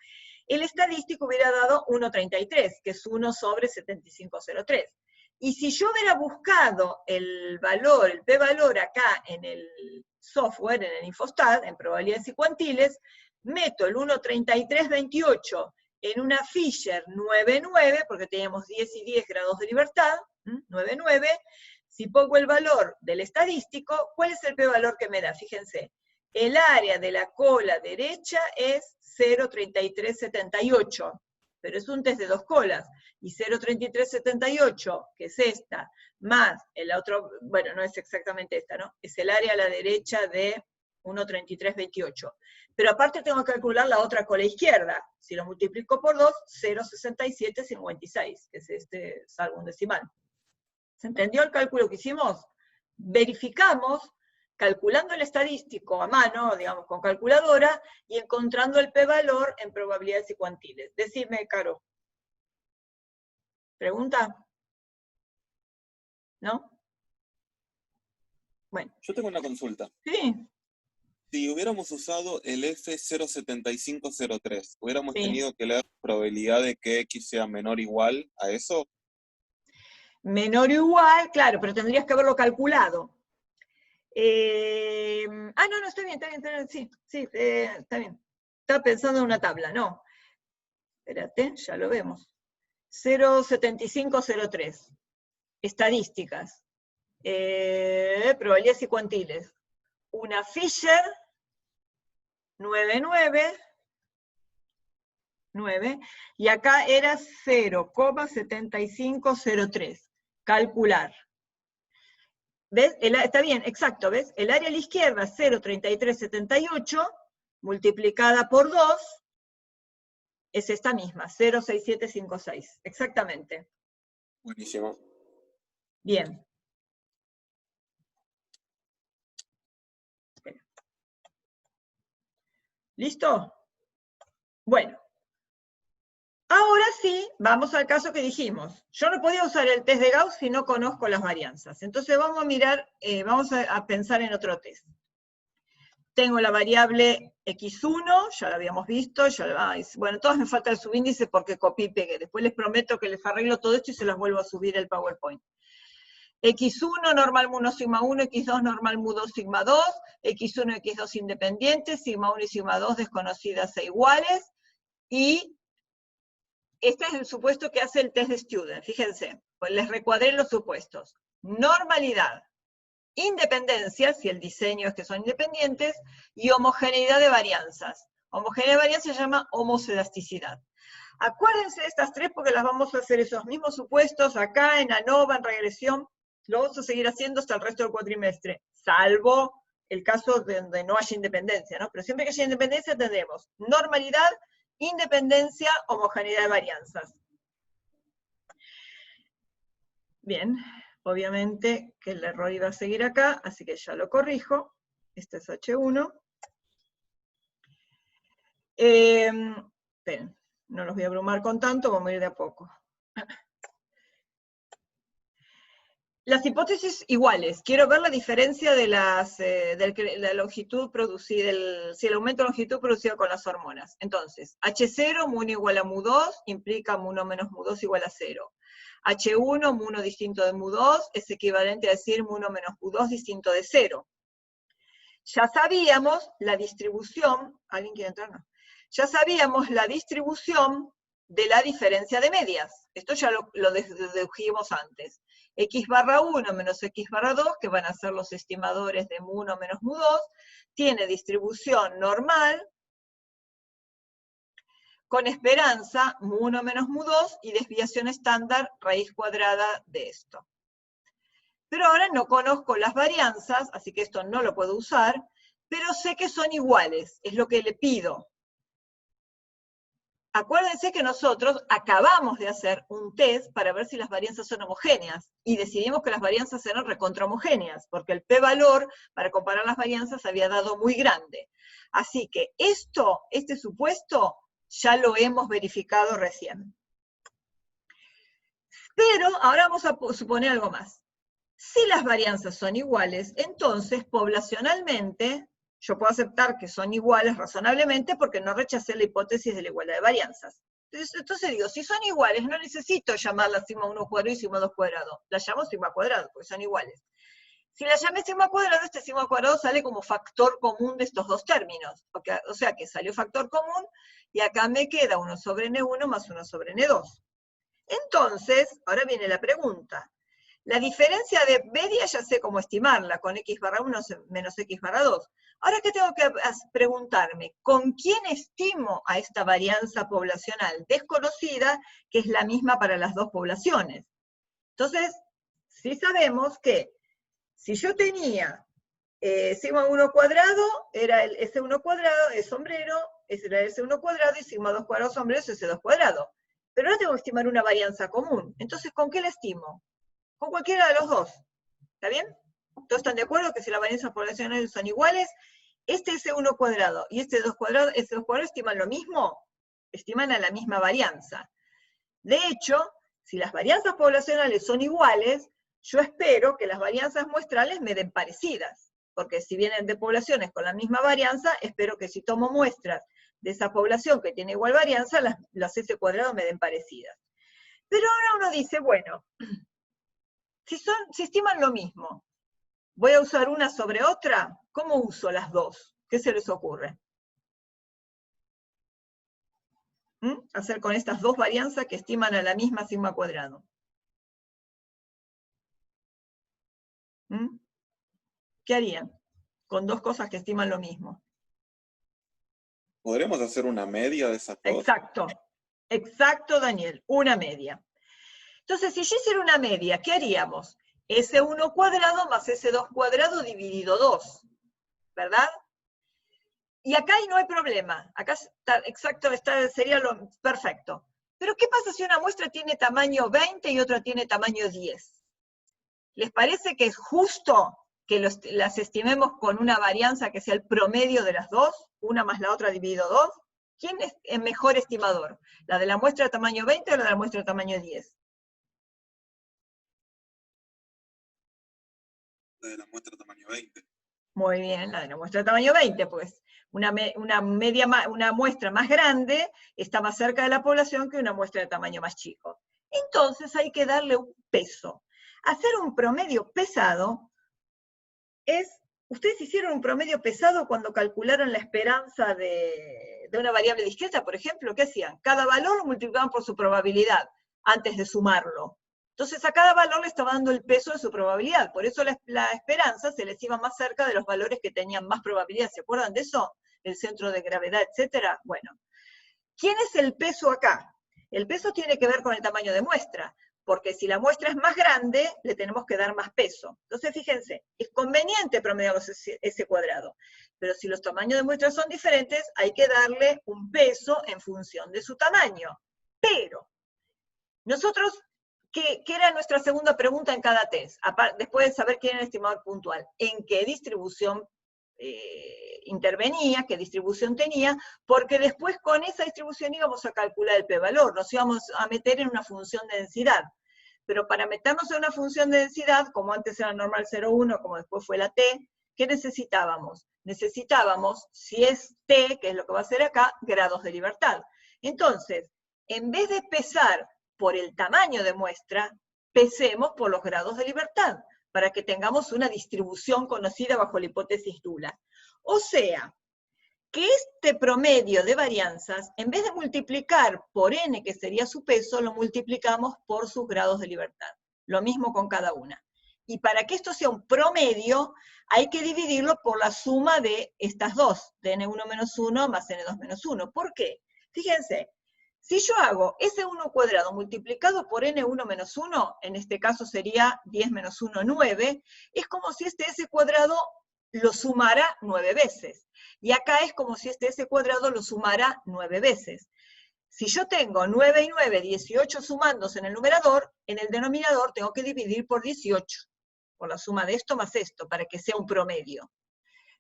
el estadístico hubiera dado 1,33, que es 1 sobre 7503. Y si yo hubiera buscado el valor, el p-valor acá en el software, en el Infostat, en probabilidades y cuantiles, meto el 1,3328 en una Fisher 9,9, porque teníamos 10 y 10 grados de libertad, 9,9, si pongo el valor del estadístico, ¿cuál es el p-valor que me da? Fíjense, el área de la cola derecha es 0,3378, pero es un test de 2 colas, y 0,3378, que es esta, más el otro, bueno, no es exactamente esta, ¿no? Es el área a la derecha de 1,3328. Pero aparte tengo que calcular la otra cola izquierda. Si lo multiplico por 2, 0,6756, que es este salvo un decimal. ¿Se entendió el cálculo que hicimos? Verificamos, calculando el estadístico a mano, digamos, con calculadora, y encontrando el p-valor en probabilidades y cuantiles. Decime, Caro. ¿Pregunta? ¿No? Bueno. Yo tengo una consulta. Sí. Si hubiéramos usado el F07503, ¿hubiéramos Sí. tenido que leer la probabilidad de que X sea menor o igual a eso? Menor o igual, claro, pero tendrías que haberlo calculado. No, está bien, sí, está bien. Estaba pensando en una tabla, no. Espérate, ya lo vemos. 0,7503. Estadísticas. Probabilidades y cuantiles. Una Fisher 9,9, y acá era 0,7503. Calcular. ¿Ves? Está bien, exacto, ¿ves? El área a la izquierda, 0,3378, multiplicada por 2, es esta misma, 0,6756. Exactamente. Buenísimo. Bien. ¿Listo? Bueno. Ahora sí, vamos al caso que dijimos. Yo no podía usar el test de Gauss si no conozco las varianzas. Entonces vamos a mirar, vamos a pensar en otro test. Tengo la variable x1, ya la habíamos visto, bueno, todas me falta el subíndice porque copié y pegué. Después les prometo que les arreglo todo esto y se las vuelvo a subir el PowerPoint. X1 normal mu1 sigma 1, X2 normal mu2 sigma 2, X1 y X2 independientes, sigma 1 y sigma 2 desconocidas e iguales, y este es el supuesto que hace el test de Student, fíjense, pues les recuadré los supuestos. Normalidad, independencia, si el diseño es que son independientes, y homogeneidad de varianzas. Homogeneidad de varianzas se llama homocelasticidad. Acuérdense de estas tres porque las vamos a hacer esos mismos supuestos acá en ANOVA, en regresión, lo vamos a seguir haciendo hasta el resto del cuatrimestre, salvo el caso donde no haya independencia, ¿no? Pero siempre que haya independencia tendremos normalidad, independencia, homogeneidad de varianzas. Bien, obviamente que el error iba a seguir acá, así que ya lo corrijo. Este es H1. Esperen, no los voy a abrumar con tanto, vamos a ir de a poco. Las hipótesis iguales. Quiero ver la diferencia de la longitud producida, el aumento de longitud producido con las hormonas. Entonces, H0, mu1 igual a mu2, implica mu1 menos mu2 igual a 0. H1, mu1 distinto de mu2, es equivalente a decir mu1 menos mu2 distinto de 0. Ya sabíamos la distribución, ¿alguien quiere entrar? No. Ya sabíamos la distribución de la diferencia de medias. Esto ya lo dedujimos antes. X barra 1 menos X barra 2, que van a ser los estimadores de mu1 menos mu2, tiene distribución normal, con esperanza, mu1 menos mu2, y desviación estándar, raíz cuadrada de esto. Pero ahora no conozco las varianzas, así que esto no lo puedo usar, pero sé que son iguales, es lo que le pido. Acuérdense que nosotros acabamos de hacer un test para ver si las varianzas son homogéneas, y decidimos que las varianzas eran recontra homogéneas, porque el p-valor para comparar las varianzas había dado muy grande. Así que este supuesto, ya lo hemos verificado recién. Pero ahora vamos a suponer algo más. Si las varianzas son iguales, entonces poblacionalmente, yo puedo aceptar que son iguales razonablemente porque no rechacé la hipótesis de la igualdad de varianzas. Entonces digo, si son iguales, no necesito llamarlas sigma 1 cuadrado y sigma 2 cuadrado. Las llamo sigma cuadrado, porque son iguales. Si las llamé sigma cuadrado, este sigma cuadrado sale como factor común de estos dos términos. O sea que salió factor común, y acá me queda 1 sobre N1 más 1 sobre N2. Entonces, ahora viene la pregunta. La diferencia de media ya sé cómo estimarla, con X barra 1 menos X barra 2. Ahora, ¿qué tengo que preguntarme? ¿Con quién estimo a esta varianza poblacional desconocida, que es la misma para las dos poblaciones? Entonces, sí sabemos que si yo tenía sigma 1 cuadrado, era el S1 cuadrado, es sombrero, era el S1 cuadrado, y sigma 2 cuadrado sombrero es S2 cuadrado. Pero ahora tengo que estimar una varianza común. Entonces, ¿con qué la estimo? Con cualquiera de los dos. ¿Está bien? ¿Todos están de acuerdo que si las varianzas poblacionales son iguales, este S1 cuadrado y este S2 cuadrado estiman lo mismo? Estiman a la misma varianza. De hecho, si las varianzas poblacionales son iguales, yo espero que las varianzas muestrales me den parecidas. Porque si vienen de poblaciones con la misma varianza, espero que si tomo muestras de esa población que tiene igual varianza, las S cuadrado me den parecidas. Pero ahora uno dice, bueno, si estiman lo mismo, ¿voy a usar una sobre otra? ¿Cómo uso las dos? ¿Qué se les ocurre? Hacer con estas dos varianzas que estiman a la misma sigma cuadrado. ¿Qué harían con dos cosas que estiman lo mismo? ¿Podremos hacer una media de esas dos? Exacto, exacto, Daniel, una media. Entonces, si yo hiciera una media, ¿qué haríamos? S1 cuadrado más S2 cuadrado dividido 2, ¿verdad? Y acá no hay problema, acá está exacto, sería lo perfecto. Pero ¿qué pasa si una muestra tiene tamaño 20 y otra tiene tamaño 10? ¿Les parece que es justo que las estimemos con una varianza que sea el promedio de las dos, una más la otra dividido 2? ¿Quién es el mejor estimador? ¿La de la muestra de tamaño 20 o la de la muestra de tamaño 10? La de la muestra de tamaño 20. Muy bien, la de la muestra de tamaño 20, pues. Una muestra más grande está más cerca de la población que una muestra de tamaño más chico. Entonces hay que darle un peso. Hacer un promedio pesado es... ¿Ustedes hicieron un promedio pesado cuando calcularon la esperanza de una variable discreta, por ejemplo? ¿Qué hacían? Cada valor lo multiplicaban por su probabilidad antes de sumarlo. Entonces a cada valor le estaba dando el peso de su probabilidad. Por eso la esperanza se les iba más cerca de los valores que tenían más probabilidad. ¿Se acuerdan de eso? El centro de gravedad, etcétera. Bueno, ¿quién es el peso acá? El peso tiene que ver con el tamaño de muestra, porque si la muestra es más grande, le tenemos que dar más peso. Entonces, fíjense, es conveniente promediar ese cuadrado, pero si los tamaños de muestras son diferentes, hay que darle un peso en función de su tamaño. Pero, nosotros, ¿qué era nuestra segunda pregunta en cada test? Después de saber quién era el estimador puntual, ¿en qué distribución intervenía, qué distribución tenía? Porque después con esa distribución íbamos a calcular el p-valor, nos íbamos a meter en una función de densidad. Pero para meternos en una función de densidad, como antes era normal 0,1, como después fue la t, ¿qué necesitábamos? Necesitábamos, si es t, que es lo que va a ser acá, grados de libertad. Entonces, en vez de pesar por el tamaño de muestra, pesemos por los grados de libertad, para que tengamos una distribución conocida bajo la hipótesis nula. O sea, que este promedio de varianzas, en vez de multiplicar por n, que sería su peso, lo multiplicamos por sus grados de libertad. Lo mismo con cada una. Y para que esto sea un promedio, hay que dividirlo por la suma de estas dos, de n1 menos 1 más n2 menos 1. ¿Por qué? Fíjense, si yo hago S1 cuadrado multiplicado por N1 menos 1, en este caso sería 10 menos 1, 9, es como si este S cuadrado lo sumara 9 veces. Y acá es como si este S cuadrado lo sumara 9 veces. Si yo tengo 9 y 9, 18 sumándose en el numerador, en el denominador tengo que dividir por 18, por la suma de esto más esto, para que sea un promedio.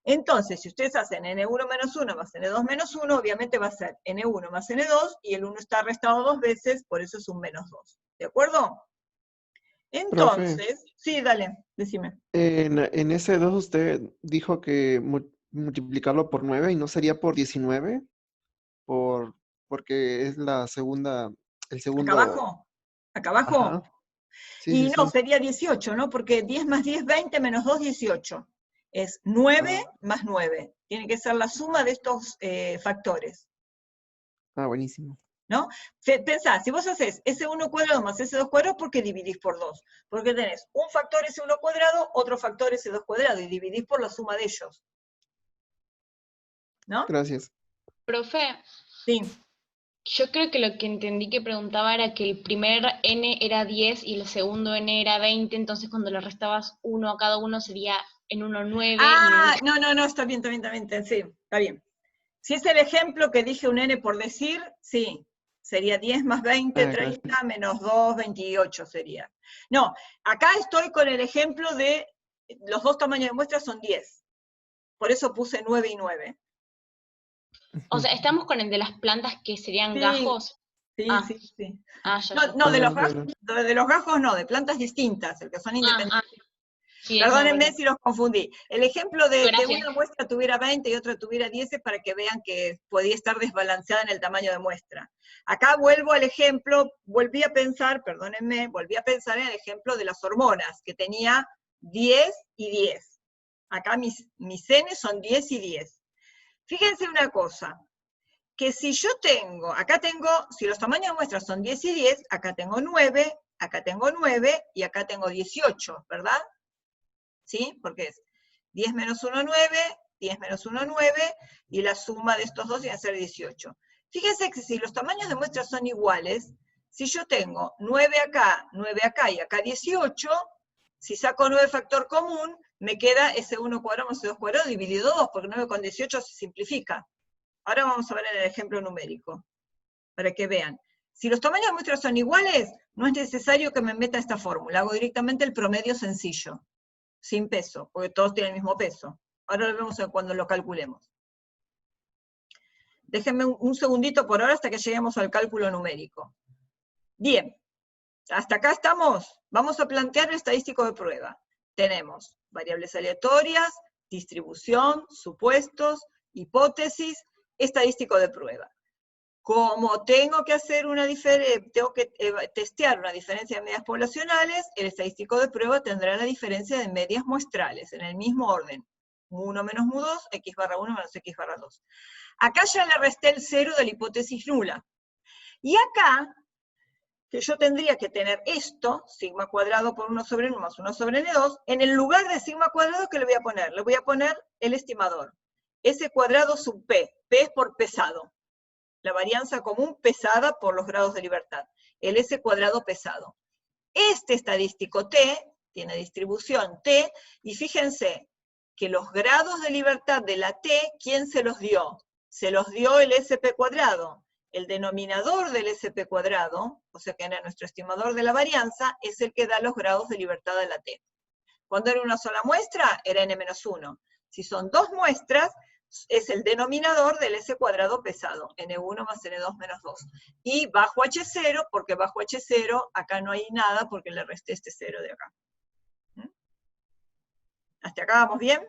Entonces, si ustedes hacen n1 menos 1 más n2 menos 1, obviamente va a ser n1 más n2, y el 1 está restado 2 veces, por eso es un menos 2. ¿De acuerdo? Entonces, Profe, sí, dale, decime. en ese 2 usted dijo que multiplicarlo por 9 y no sería por 19, porque es la segunda, el ¿Acá segundo... abajo? ¿Acá abajo? Ajá, sí, Y sí, no, sí. sería 18, ¿no? Porque 10 más 10, 20, menos 2, 18. Es 9 Ah, más 9. Tiene que ser la suma de estos factores, buenísimo. ¿no? Pensá, si vos haces S1 cuadrado más S2 cuadrado, ¿por qué dividís por 2? Porque tenés un factor S1 cuadrado, otro factor S2 cuadrado, y dividís por la suma de ellos, ¿no? Gracias. Profe, Sí. yo creo que lo que entendí que preguntaba era que el primer n era 10 y el segundo n era 20, entonces cuando le restabas 1 a cada uno sería en uno 9 y en Ah, el otro... no, está bien, sí, está bien. Si es el ejemplo que dije un n por decir, sí, sería 10 más 20, Gracias. 30, menos 2, 28 sería. No, acá estoy con el ejemplo de los dos tamaños de muestra son 10. Por eso puse 9 y 9. O sea, estamos con el de las plantas que serían Sí, gajos. sí, Ah, sí, sí. ya. No, de los Bueno. gajos no, de plantas distintas, el que son independientes. Sí, eso me Perdónenme parece. si los confundí. El ejemplo de que Gracias. una muestra tuviera 20 y otra tuviera 10 es para que vean que podía estar desbalanceada en el tamaño de muestra. Acá vuelvo al ejemplo, volví a pensar en el ejemplo de las hormonas, que tenía 10 y 10. Acá mis N son 10 y 10. Fíjense una cosa, que si yo tengo, si los tamaños de muestra son 10 y 10, acá tengo 9 y acá tengo 18, ¿verdad? ¿Sí? Porque es 10 menos 1, 9, 10 menos 1, 9, y la suma de estos dos viene a ser 18. Fíjense que si los tamaños de muestra son iguales, si yo tengo 9 acá y acá 18, si saco 9 factor común, me queda S1 cuadrado más S2 cuadrado dividido 2, porque 9 con 18 se simplifica. Ahora vamos a ver en el ejemplo numérico, para que vean. Si los tamaños de muestra son iguales, no es necesario que me meta esta fórmula, hago directamente el promedio sencillo, sin peso, porque todos tienen el mismo peso. Ahora lo vemos cuando lo calculemos. Déjenme un segundito por ahora hasta que lleguemos al cálculo numérico. Bien, hasta acá estamos. Vamos a plantear el estadístico de prueba. Tenemos variables aleatorias, distribución, supuestos, hipótesis, estadístico de prueba. Como tengo que hacer tengo que testear una diferencia de medias poblacionales, el estadístico de prueba tendrá la diferencia de medias muestrales, en el mismo orden. Mu1 menos Mu2, x/1 menos x/2. Acá ya le resté el 0 de la hipótesis nula. Y acá, que yo tendría que tener esto, sigma cuadrado por 1 sobre n más 1 sobre n2, en el lugar de sigma cuadrado, ¿qué le voy a poner? Le voy a poner el estimador. S cuadrado sub P. P es por pesado. La varianza común pesada por los grados de libertad. El S cuadrado pesado. Este estadístico T tiene distribución T, y fíjense que los grados de libertad de la T, ¿quién se los dio? Se los dio el SP cuadrado. El denominador del SP cuadrado, o sea que era nuestro estimador de la varianza, es el que da los grados de libertad de la T. Cuando era una sola muestra, era n-1. Si son dos muestras, es el denominador del S cuadrado pesado, n1 más n2 menos 2. Y bajo H0, porque bajo H0 acá no hay nada, porque le resté este 0 de acá. ¿Hasta acá vamos bien?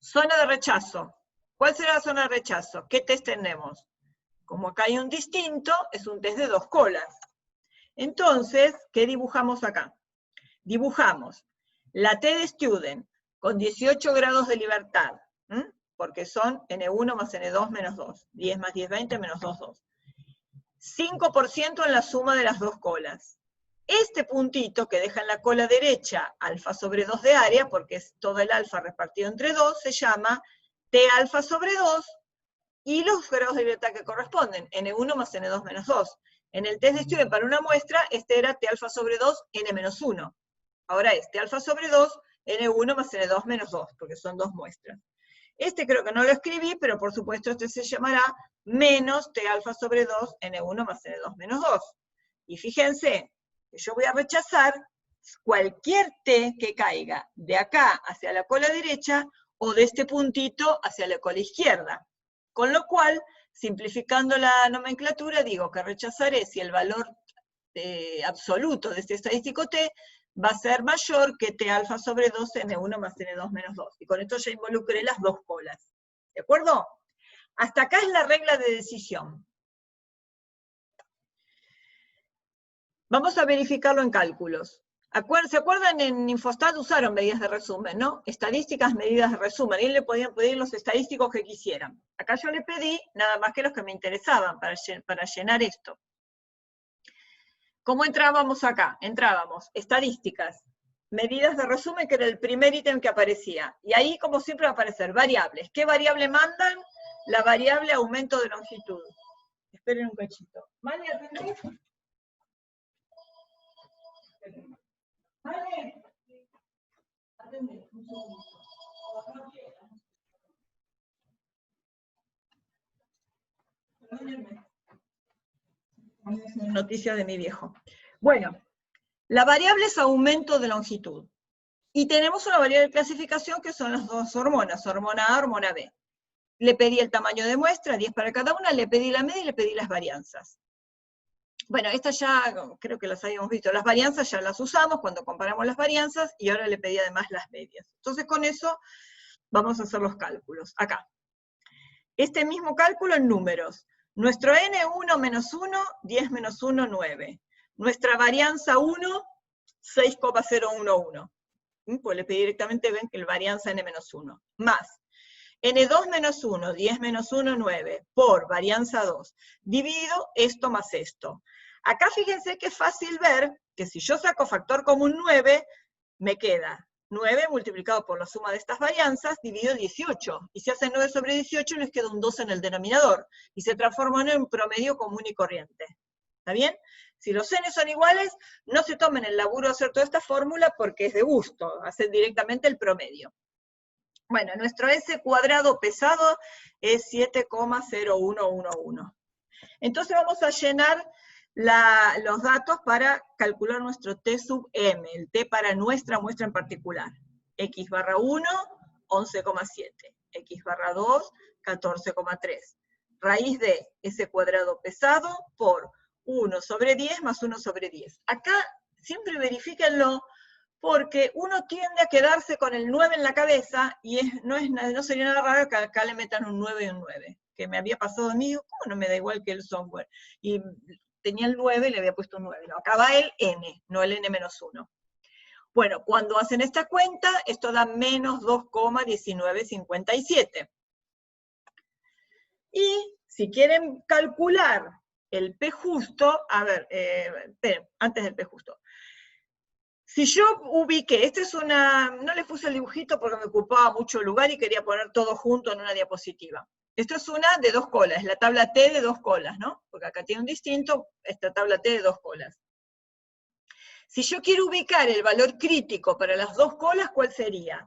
Zona de rechazo. ¿Cuál será la zona de rechazo? ¿Qué test tenemos? Como acá hay un distinto, es un test de dos colas. Entonces, ¿qué dibujamos acá? Dibujamos la T de student con 18 grados de libertad, porque son n1 más n2 menos 2. 10 más 10, 20 menos 2, 2. 5% en la suma de las dos colas. Este puntito que deja en la cola derecha alfa sobre 2 de área, porque es todo el alfa repartido entre 2, se llama T alfa sobre 2, y los grados de libertad que corresponden, n1 más n2 menos 2. En el test de student para una muestra, este era T alfa sobre 2, n menos 1. Ahora es T alfa sobre 2, n1 más n2 menos 2, porque son dos muestras. Este creo que no lo escribí, pero por supuesto este se llamará menos T alfa sobre 2, n1 más n2 menos 2. Y fíjense, que yo voy a rechazar cualquier T que caiga de acá hacia la cola derecha, o de este puntito hacia la cola izquierda. Con lo cual, simplificando la nomenclatura, digo que rechazaré si el valor absoluto de este estadístico T va a ser mayor que T alfa sobre 2, n1 más n2 menos 2. Y con esto ya involucré las dos colas. ¿De acuerdo? Hasta acá es la regla de decisión. Vamos a verificarlo en cálculos. ¿Se acuerdan? En Infostat usaron medidas de resumen, ¿no? Estadísticas, medidas de resumen. Y le podían pedir los estadísticos que quisieran. Acá yo le pedí nada más que los que me interesaban para llenar esto. ¿Cómo entrábamos acá? Entrábamos estadísticas, medidas de resumen, que era el primer ítem que aparecía. Y ahí, como siempre, va a aparecer variables. ¿Qué variable mandan? La variable aumento de longitud. Esperen un cachito. ¿Vale? ¿Atendés? ¿Vale? Atendés, un segundo. Noticia de mi viejo. Bueno, la variable es aumento de longitud. Y tenemos una variable de clasificación que son las dos hormonas, hormona A, hormona B. Le pedí el tamaño de muestra, 10 para cada una, le pedí la media y le pedí las varianzas. Bueno, estas ya creo que las habíamos visto. Las varianzas ya las usamos cuando comparamos las varianzas, y ahora le pedí además las medias. Entonces con eso vamos a hacer los cálculos. Acá. Este mismo cálculo en números. Nuestro n1 menos 1, 10 menos 1, 9. Nuestra varianza 1, 6,011. Pues le pedí directamente, ven que el varianza n menos 1. Más n2 menos 1, 10 menos 1, 9, por varianza 2, dividido esto más esto. Acá fíjense que es fácil ver que si yo saco factor común 9, me queda 9 multiplicado por la suma de estas varianzas, dividido 18. Y si hacen 9 sobre 18, les queda un 2 en el denominador, y se transforma en un promedio común y corriente. ¿Está bien? Si los n son iguales, no se tomen el laburo de hacer toda esta fórmula porque es de gusto, hacen directamente el promedio. Bueno, nuestro S cuadrado pesado es 7,0111. Entonces vamos a llenar los datos para calcular nuestro T sub M, el T para nuestra muestra en particular. X/1, 11,7. X/2, 14,3. Raíz de ese cuadrado pesado por 1 sobre 10 más 1 sobre 10. Acá siempre verifíquenlo, porque uno tiende a quedarse con el 9 en la cabeza, y no sería nada raro que acá le metan un 9 y un 9, que me había pasado a mí, ¿cómo no me da igual que el software? Y tenía el 9 y le había puesto un 9. No, acá va el n, no el n-1. Bueno, cuando hacen esta cuenta, esto da menos 2,1957. Y si quieren calcular el P justo, a ver, esperen, antes del P justo. Si yo ubiqué, no le puse el dibujito porque me ocupaba mucho lugar y quería poner todo junto en una diapositiva. Esto es una de 2 colas, es la tabla T de 2 colas, ¿no? Porque acá tiene un distinto, esta tabla T de 2 colas. Si yo quiero ubicar el valor crítico para las 2 colas, ¿cuál sería?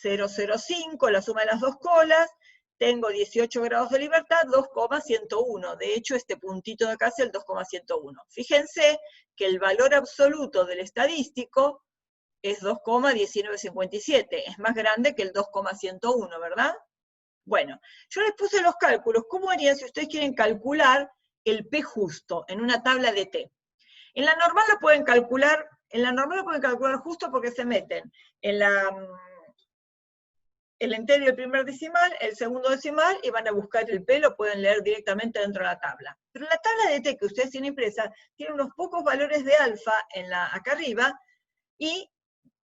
0,05, la suma de las 2 colas, tengo 18 grados de libertad, 2,101. De hecho, este puntito de acá es el 2,101. Fíjense que el valor absoluto del estadístico es 2,1957. Es más grande que el 2,101, ¿verdad? Bueno, yo les puse los cálculos. ¿Cómo harían si ustedes quieren calcular el P justo en una tabla de T? En la normal lo pueden calcular, justo porque se meten en el entero y el primer decimal, el segundo decimal, y van a buscar el P, lo pueden leer directamente dentro de la tabla. Pero la tabla de T que ustedes tienen impresa tiene unos pocos valores de alfa acá arriba, y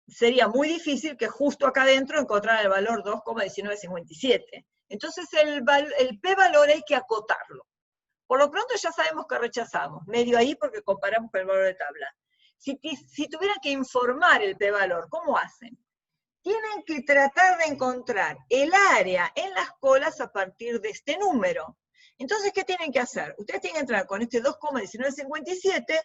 sería muy difícil que justo acá adentro encontraran el valor 2,1957. Entonces el P valor hay que acotarlo. Por lo pronto ya sabemos que rechazamos, medio ahí porque comparamos con el valor de tabla. Si tuvieran que informar el p-valor, ¿cómo hacen? Tienen que tratar de encontrar el área en las colas a partir de este número. Entonces, ¿qué tienen que hacer? Ustedes tienen que entrar con este 2,1957,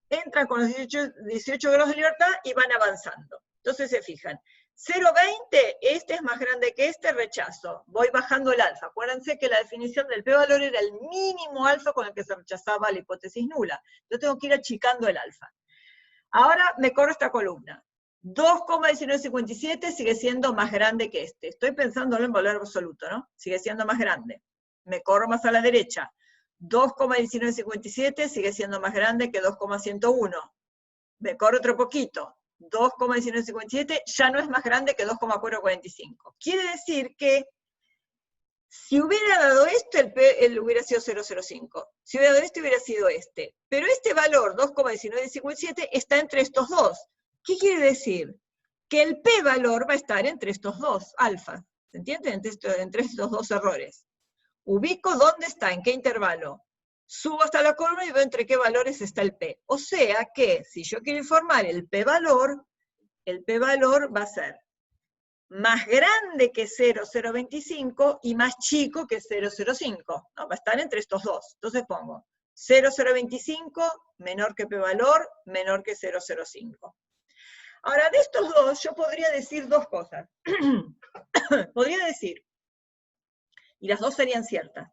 entran con los 18 grados de libertad y van avanzando. Entonces se fijan, 0,20, este es más grande que este, rechazo. Voy bajando el alfa. Acuérdense que la definición del p-valor era el mínimo alfa con el que se rechazaba la hipótesis nula. Yo tengo que ir achicando el alfa. Ahora me corro esta columna. 2,1957 sigue siendo más grande que este. Estoy pensándolo en valor absoluto, ¿no? Sigue siendo más grande. Me corro más a la derecha. 2,1957 sigue siendo más grande que 2,101. Me corro otro poquito. 2,1957 ya no es más grande que 2,445. Quiere decir que si hubiera dado esto, el hubiera sido 0,05. Si hubiera dado este, hubiera sido este. Pero este valor, 2,1957, está entre estos dos. ¿Qué quiere decir? Que el p-valor va a estar entre estos dos alfa. ¿Se entiende? Entre estos dos errores. Ubico dónde está, en qué intervalo. Subo hasta la columna y veo entre qué valores está el P. O sea que, si yo quiero informar el P-valor va a ser más grande que 0,025 y más chico que 0,05. ¿No? Va a estar entre estos dos. Entonces pongo 0,025 menor que P-valor, menor que 0,05. Ahora, de estos dos, yo podría decir dos cosas. Podría decir, y las dos serían ciertas.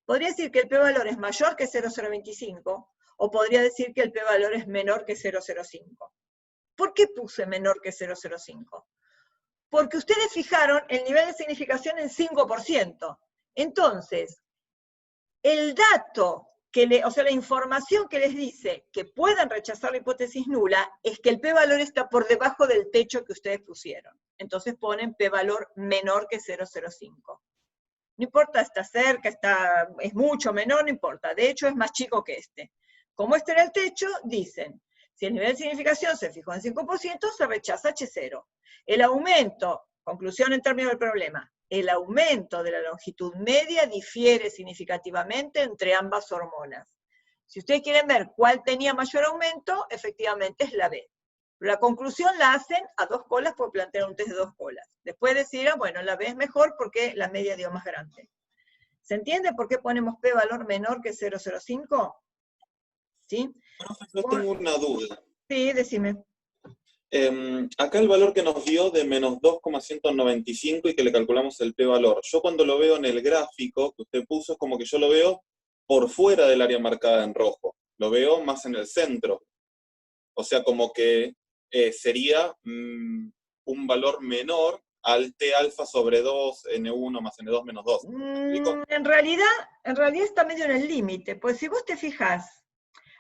Podría decir que el p-valor es mayor que 0,025, o podría decir que el p-valor es menor que 0,05. ¿Por qué puse menor que 0,05? Porque ustedes fijaron el nivel de significación en 5%. Entonces, el dato, o sea, la información que les dice que puedan rechazar la hipótesis nula, es que el p-valor está por debajo del techo que ustedes pusieron. Entonces ponen p-valor menor que 0,05. No importa, está cerca, es mucho menor, no importa. De hecho, es más chico que este. Como este era el techo, dicen, si el nivel de significación se fijó en 5%, se rechaza H0. El aumento, conclusión en términos del problema, el aumento de la longitud media difiere significativamente entre ambas hormonas. Si ustedes quieren ver cuál tenía mayor aumento, efectivamente es la B. La conclusión la hacen a 2 colas por plantear un test de 2 colas. Después decir, bueno, la B es mejor porque la media dio más grande. ¿Se entiende por qué ponemos P valor menor que 0,05? ¿Sí? Yo tengo una duda. Sí, decime. Acá el valor que nos dio de menos 2,195 y que le calculamos el p-valor. Yo cuando lo veo en el gráfico que usted puso, es como que yo lo veo por fuera del área marcada en rojo. Lo veo más en el centro. O sea, como que sería un valor menor al T alfa sobre 2, N1 más N2 menos 2. ¿Me explico? En realidad está medio en el límite, pues si vos te fijás,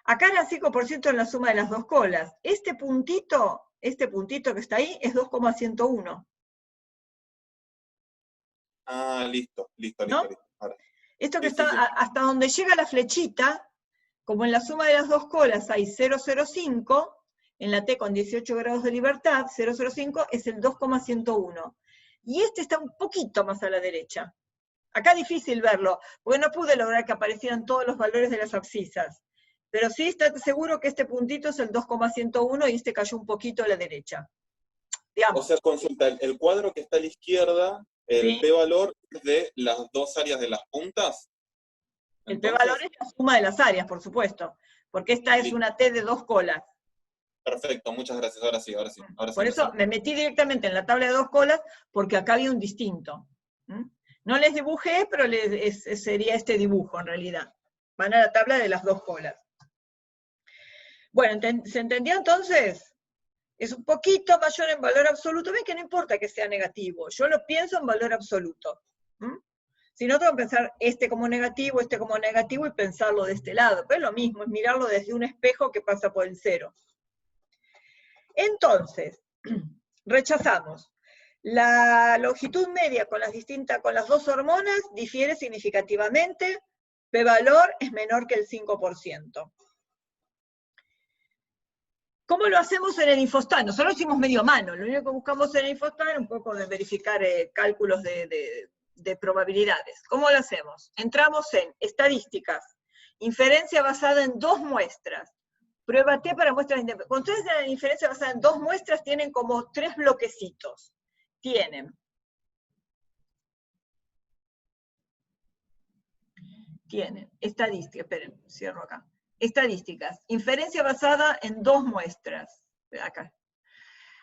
acá era 5% en la suma de las dos colas. Este puntito que está ahí es 2,101. Ah, listo. ¿No? Ahora. Esto que Sí, está sí. hasta donde llega la flechita, como en la suma de las dos colas hay 0,05, en la T con 18 grados de libertad, 0,05 es el 2,101. Y este está un poquito más a la derecha. Acá difícil verlo, porque no pude lograr que aparecieran todos los valores de las abscisas. Pero sí está seguro que este puntito es el 2,101 y este cayó un poquito a la derecha. Digamos. O sea, consulta, el cuadro que está a la izquierda, el Sí. p-valor es de las dos áreas de las puntas. El Entonces, p-valor es la suma de las áreas, por supuesto, porque esta es listo. una T de dos colas. Perfecto, muchas gracias. Ahora sí. Por eso me metí directamente en la tabla de dos colas, porque acá había un distinto. No les dibujé, pero sería este dibujo en realidad. Van a la tabla de las dos colas. Bueno, ¿se entendió entonces? Es un poquito mayor en valor absoluto. Ven que no importa que sea negativo, yo lo pienso en valor absoluto. Si no, tengo que pensar este como negativo y pensarlo de este lado. Pero es lo mismo, es mirarlo desde un espejo que pasa por el cero. Entonces, rechazamos. La longitud media con las dos hormonas difiere significativamente, p-valor es menor que el 5%. ¿Cómo lo hacemos en el Infostat? Nosotros lo hicimos medio a mano, lo único que buscamos en el Infostat es un poco de verificar cálculos de probabilidades. ¿Cómo lo hacemos? Entramos en estadísticas, inferencia basada en dos muestras, prueba T para muestras independientes. Cuando ustedes tienen inferencia basada en dos muestras, tienen como tres bloquecitos. Tienen estadísticas, esperen, cierro acá. Estadísticas, inferencia basada en dos muestras.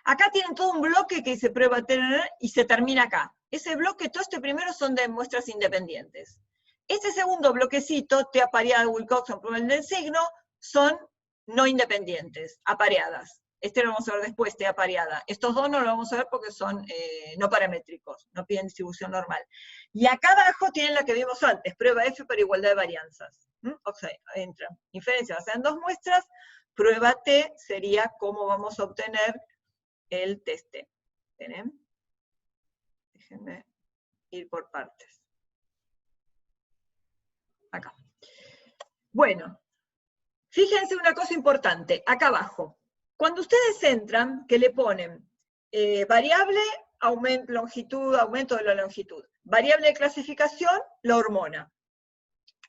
Acá tienen todo un bloque que dice prueba T y se termina acá. Ese bloque, todo este primero son de muestras independientes. Este segundo bloquecito, T apareada, Wilcoxon, prueba del signo, son no independientes, apareadas. Este lo vamos a ver después, T apareada. Estos dos no lo vamos a ver porque son no paramétricos, no piden distribución normal. Y acá abajo tienen la que vimos antes, prueba F para igualdad de varianzas. O sea, entra inferencia basada en dos muestras, prueba T sería cómo vamos a obtener el test T. ¿Ven? Déjenme ir por partes. Acá. Bueno, fíjense una cosa importante, acá abajo. Cuando ustedes entran, que le ponen variable, longitud, aumento de la longitud, variable de clasificación, la hormona.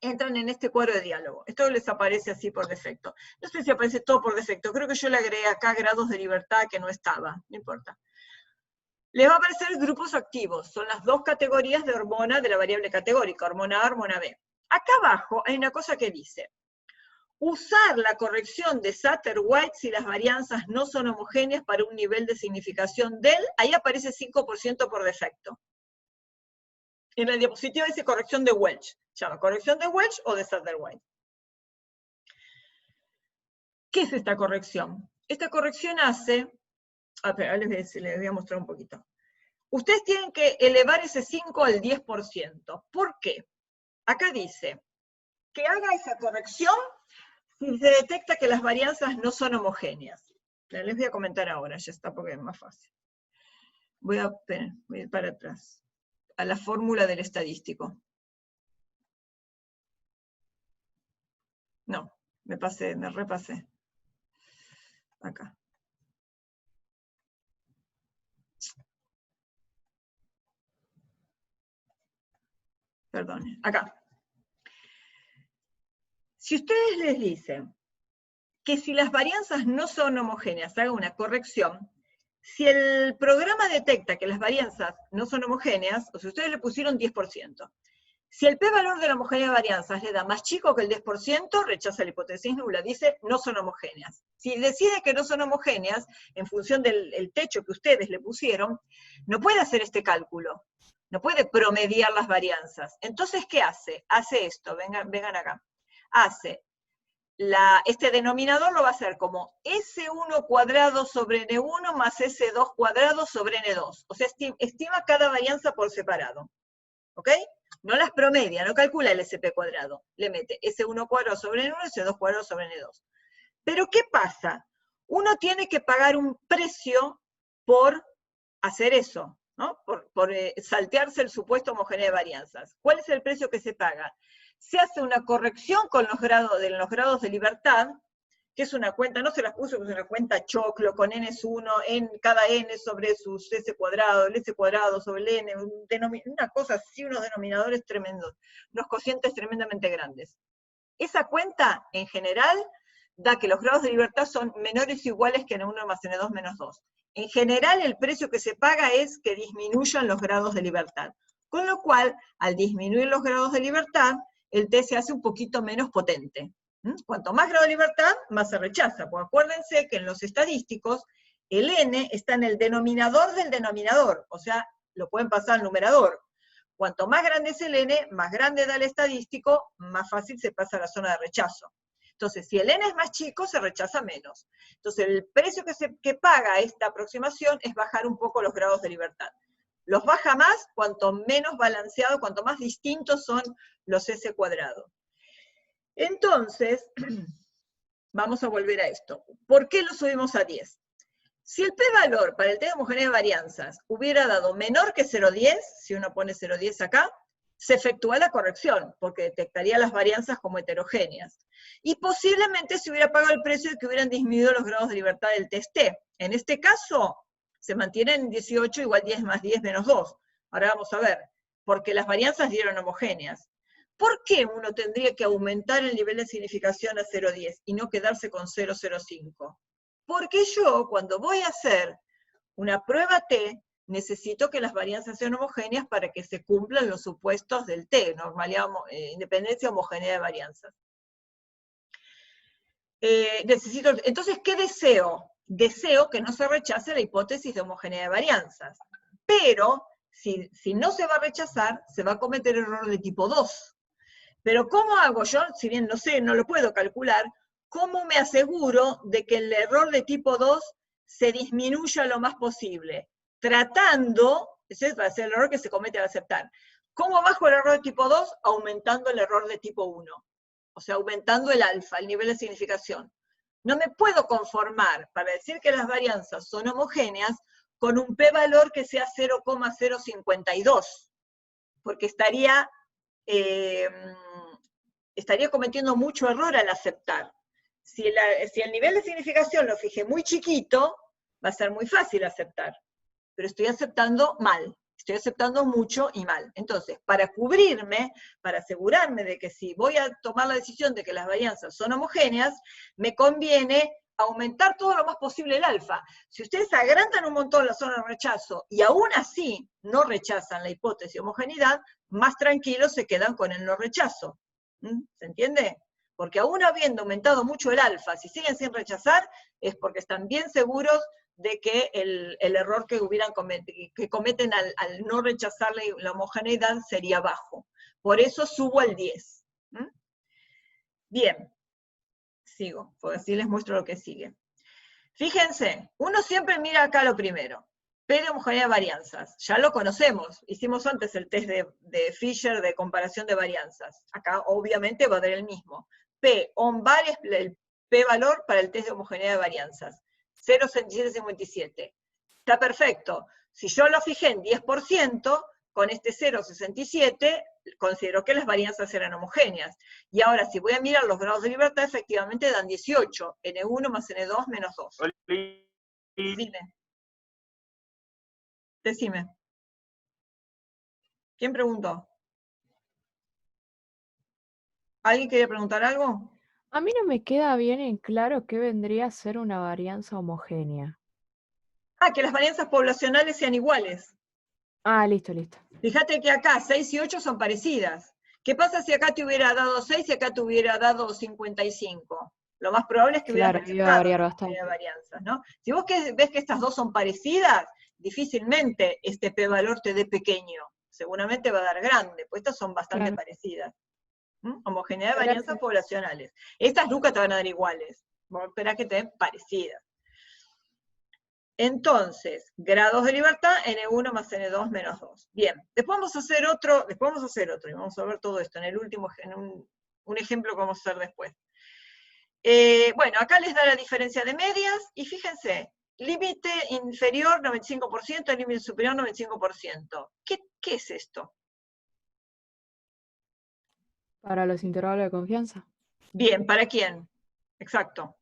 Entran en este cuadro de diálogo. Esto les aparece así por defecto. No sé si aparece todo por defecto, creo que yo le agregué acá grados de libertad que no estaba, no importa. Les va a aparecer grupos activos, son las dos categorías de hormona de la variable categórica, hormona A, hormona B. Acá abajo hay una cosa que dice, usar la corrección de Satterwhite si las varianzas no son homogéneas para un nivel de significación del, ahí aparece 5% por defecto. En la diapositiva dice corrección de Welch. Se llama corrección de Welch o de Satterwhite. ¿Qué es esta corrección? Esta corrección hace, les voy a mostrar un poquito. Ustedes tienen que elevar ese 5 al 10%. ¿Por qué? Acá dice que haga esa corrección si se detecta que las varianzas no son homogéneas. Les voy a comentar ahora, ya está porque es más fácil. Voy a ir para atrás, a la fórmula del estadístico. No, me repasé. Acá. Perdón, acá. Si ustedes les dicen que si las varianzas no son homogéneas, haga una corrección, si el programa detecta que las varianzas no son homogéneas, o si ustedes le pusieron 10%, si el p-valor de la homogeneidad de varianzas le da más chico que el 10%, rechaza la hipótesis nula, dice no son homogéneas. Si decide que no son homogéneas, en función del techo que ustedes le pusieron, no puede hacer este cálculo, no puede promediar las varianzas. Entonces, ¿qué hace? Hace esto, vengan acá. Hace este denominador lo va a hacer como S1 cuadrado sobre N1 más S2 cuadrado sobre N2. O sea, estima cada varianza por separado. ¿Ok? No las promedia, no calcula el SP cuadrado. Le mete S1 cuadrado sobre N1 y S2 cuadrado sobre N2. Pero ¿qué pasa? Uno tiene que pagar un precio por hacer eso, ¿no? Por saltearse el supuesto homogéneo de varianzas. ¿Cuál es el precio que se paga? Se hace una corrección con los grados de libertad, que es una cuenta, no se las puso, es una cuenta choclo, con n es 1, en cada n sobre sus s cuadrado, el s cuadrado sobre el n, una cosa así, unos denominadores tremendos, unos cocientes tremendamente grandes. Esa cuenta, en general, da que los grados de libertad son menores o iguales que n1 más n2 menos 2. En general, el precio que se paga es que disminuyan los grados de libertad. Con lo cual, al disminuir los grados de libertad, el T se hace un poquito menos potente. Cuanto más grado de libertad, más se rechaza. Porque acuérdense que en los estadísticos, el n está en el denominador del denominador, o sea, lo pueden pasar al numerador. Cuanto más grande es el n, más grande da el estadístico, más fácil se pasa a la zona de rechazo. Entonces, si el n es más chico, se rechaza menos. Entonces, el precio que paga esta aproximación es bajar un poco los grados de libertad. Los baja más cuanto menos balanceado, cuanto más distintos son los S cuadrados. Entonces, vamos a volver a esto. ¿Por qué lo subimos a 10? Si el p-valor para el test de homogeneidad de varianzas hubiera dado menor que 0,10, si uno pone 0,10 acá, se efectúa la corrección, porque detectaría las varianzas como heterogéneas. Y posiblemente se hubiera pagado el precio de que hubieran disminuido los grados de libertad del test T. En este caso, se mantienen en 18 igual 10 más 10 menos 2. Ahora vamos a ver, porque las varianzas dieron homogéneas. ¿Por qué uno tendría que aumentar el nivel de significación a 0,10 y no quedarse con 0,05? Porque yo, cuando voy a hacer una prueba T, necesito que las varianzas sean homogéneas para que se cumplan los supuestos del T, normalidad, independencia, homogeneidad de varianzas. Entonces, ¿qué deseo? Deseo que no se rechace la hipótesis de homogeneidad de varianzas. Pero, si no se va a rechazar, se va a cometer error de tipo 2. Pero ¿cómo hago yo? Si bien no sé, no lo puedo calcular, ¿cómo me aseguro de que el error de tipo 2 se disminuya lo más posible? Tratando, ese va a ser el error que se comete al aceptar. ¿Cómo bajo el error de tipo 2? Aumentando el error de tipo 1. O sea, aumentando el alfa, el nivel de significación. No me puedo conformar, para decir que las varianzas son homogéneas, con un p-valor que sea 0,052, porque estaría cometiendo mucho error al aceptar. Si el nivel de significación lo fijé muy chiquito, va a ser muy fácil aceptar. Pero estoy aceptando mal. Estoy aceptando mucho y mal. Entonces, para cubrirme, para asegurarme de que si voy a tomar la decisión de que las varianzas son homogéneas, me conviene aumentar todo lo más posible el alfa. Si ustedes agrandan un montón la zona de rechazo y aún así no rechazan la hipótesis de homogeneidad, más tranquilos se quedan con el no rechazo. ¿Se entiende? Porque aún habiendo aumentado mucho el alfa, si siguen sin rechazar, es porque están bien seguros de que el error que cometen al no rechazar la homogeneidad sería bajo. Por eso subo al 10. Bien, sigo, porque así les muestro lo que sigue. Fíjense, uno siempre mira acá lo primero. P de homogeneidad de varianzas, ya lo conocemos, hicimos antes el test de Fisher de comparación de varianzas. Acá obviamente va a dar el mismo. P on var es el p-valor para el test de homogeneidad de varianzas. 0,6757. Está perfecto. Si yo lo fijé en 10%, con este 0,67, considero que las varianzas eran homogéneas. Y ahora, si voy a mirar los grados de libertad, efectivamente dan 18. N1 más N2 menos 2. Dime. Decime. ¿Quién preguntó? ¿Alguien quería preguntar algo? A mí no me queda bien en claro qué vendría a ser una varianza homogénea. Ah, que las varianzas poblacionales sean iguales. Ah, listo. Fíjate que acá 6 y 8 son parecidas. ¿Qué pasa si acá te hubiera dado 6 y acá te hubiera dado 55? Lo más probable es que Claro, hubieras iba a variar rechazado bastante. la varianza, ¿no? Si vos ves que estas dos son parecidas, difícilmente este p-valor te dé pequeño. Seguramente va a dar grande, pues estas son bastante Claro. parecidas. Homogeneidad de varianzas poblacionales. Estas nunca te van a dar iguales. Vamos a esperar que te den parecidas. Entonces, grados de libertad, N1 más N2 menos 2. Bien, después vamos a hacer otro, y vamos a ver todo esto en el último, en un ejemplo que vamos a hacer después. Bueno, acá les da la diferencia de medias, y fíjense, límite inferior 95%, límite superior 95%. ¿Qué es esto? Para los intervalos de confianza. Bien, ¿para quién? Exacto.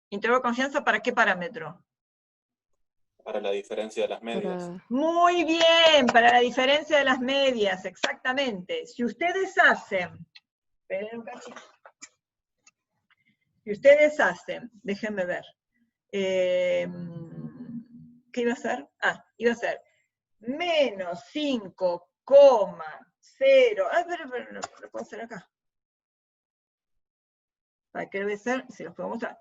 Intervalo de confianza, ¿para qué parámetro? Para la diferencia de las medias. Muy bien, para la diferencia de las medias, exactamente. Si ustedes hacen, esperen un cachito. Si ustedes hacen, déjenme ver, ¿qué iba a ser? Iba a ser menos 5,0. Pero lo puedo hacer acá. ¿Para qué debe ser? Se los puedo mostrar.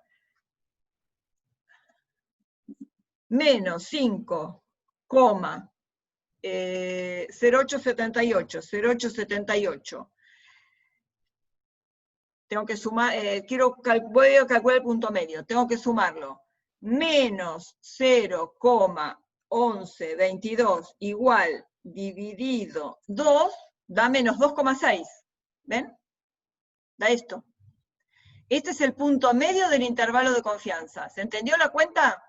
Menos 5,0878. Tengo que sumar, voy a calcular el punto medio, tengo que sumarlo. Menos 0,1122 igual dividido 2, da menos 2,6. ¿Ven? Da esto. Este es el punto medio del intervalo de confianza. ¿Se entendió la cuenta?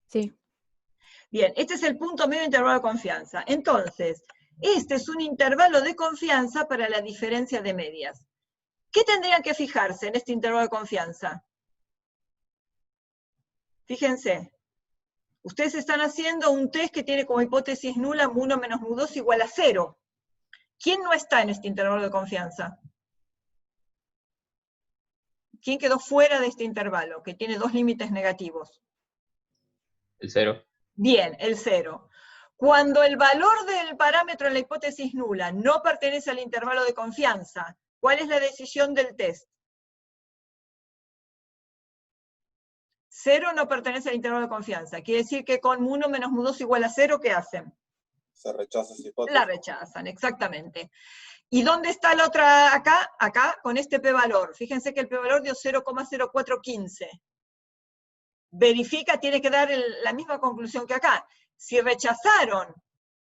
Sí. Bien, este es el punto medio del intervalo de confianza. Entonces, este es un intervalo de confianza para la diferencia de medias. ¿Qué tendrían que fijarse en este intervalo de confianza? Fíjense, ustedes están haciendo un test que tiene como hipótesis nula mu1 menos mu2 igual a 0. ¿Quién no está en este intervalo de confianza? ¿Quién quedó fuera de este intervalo, que tiene dos límites negativos? El 0. Bien, el 0. Cuando el valor del parámetro en la hipótesis nula no pertenece al intervalo de confianza, ¿cuál es la decisión del test? 0 no pertenece al intervalo de confianza. Quiere decir que con mu1 menos mu2 igual a 0, ¿qué hacen? Se rechaza esa hipótesis. La rechazan, exactamente. ¿Y dónde está la otra acá? Acá, con este p-valor. Fíjense que el p-valor dio 0,0415. Verifica, tiene que dar la misma conclusión que acá. Si rechazaron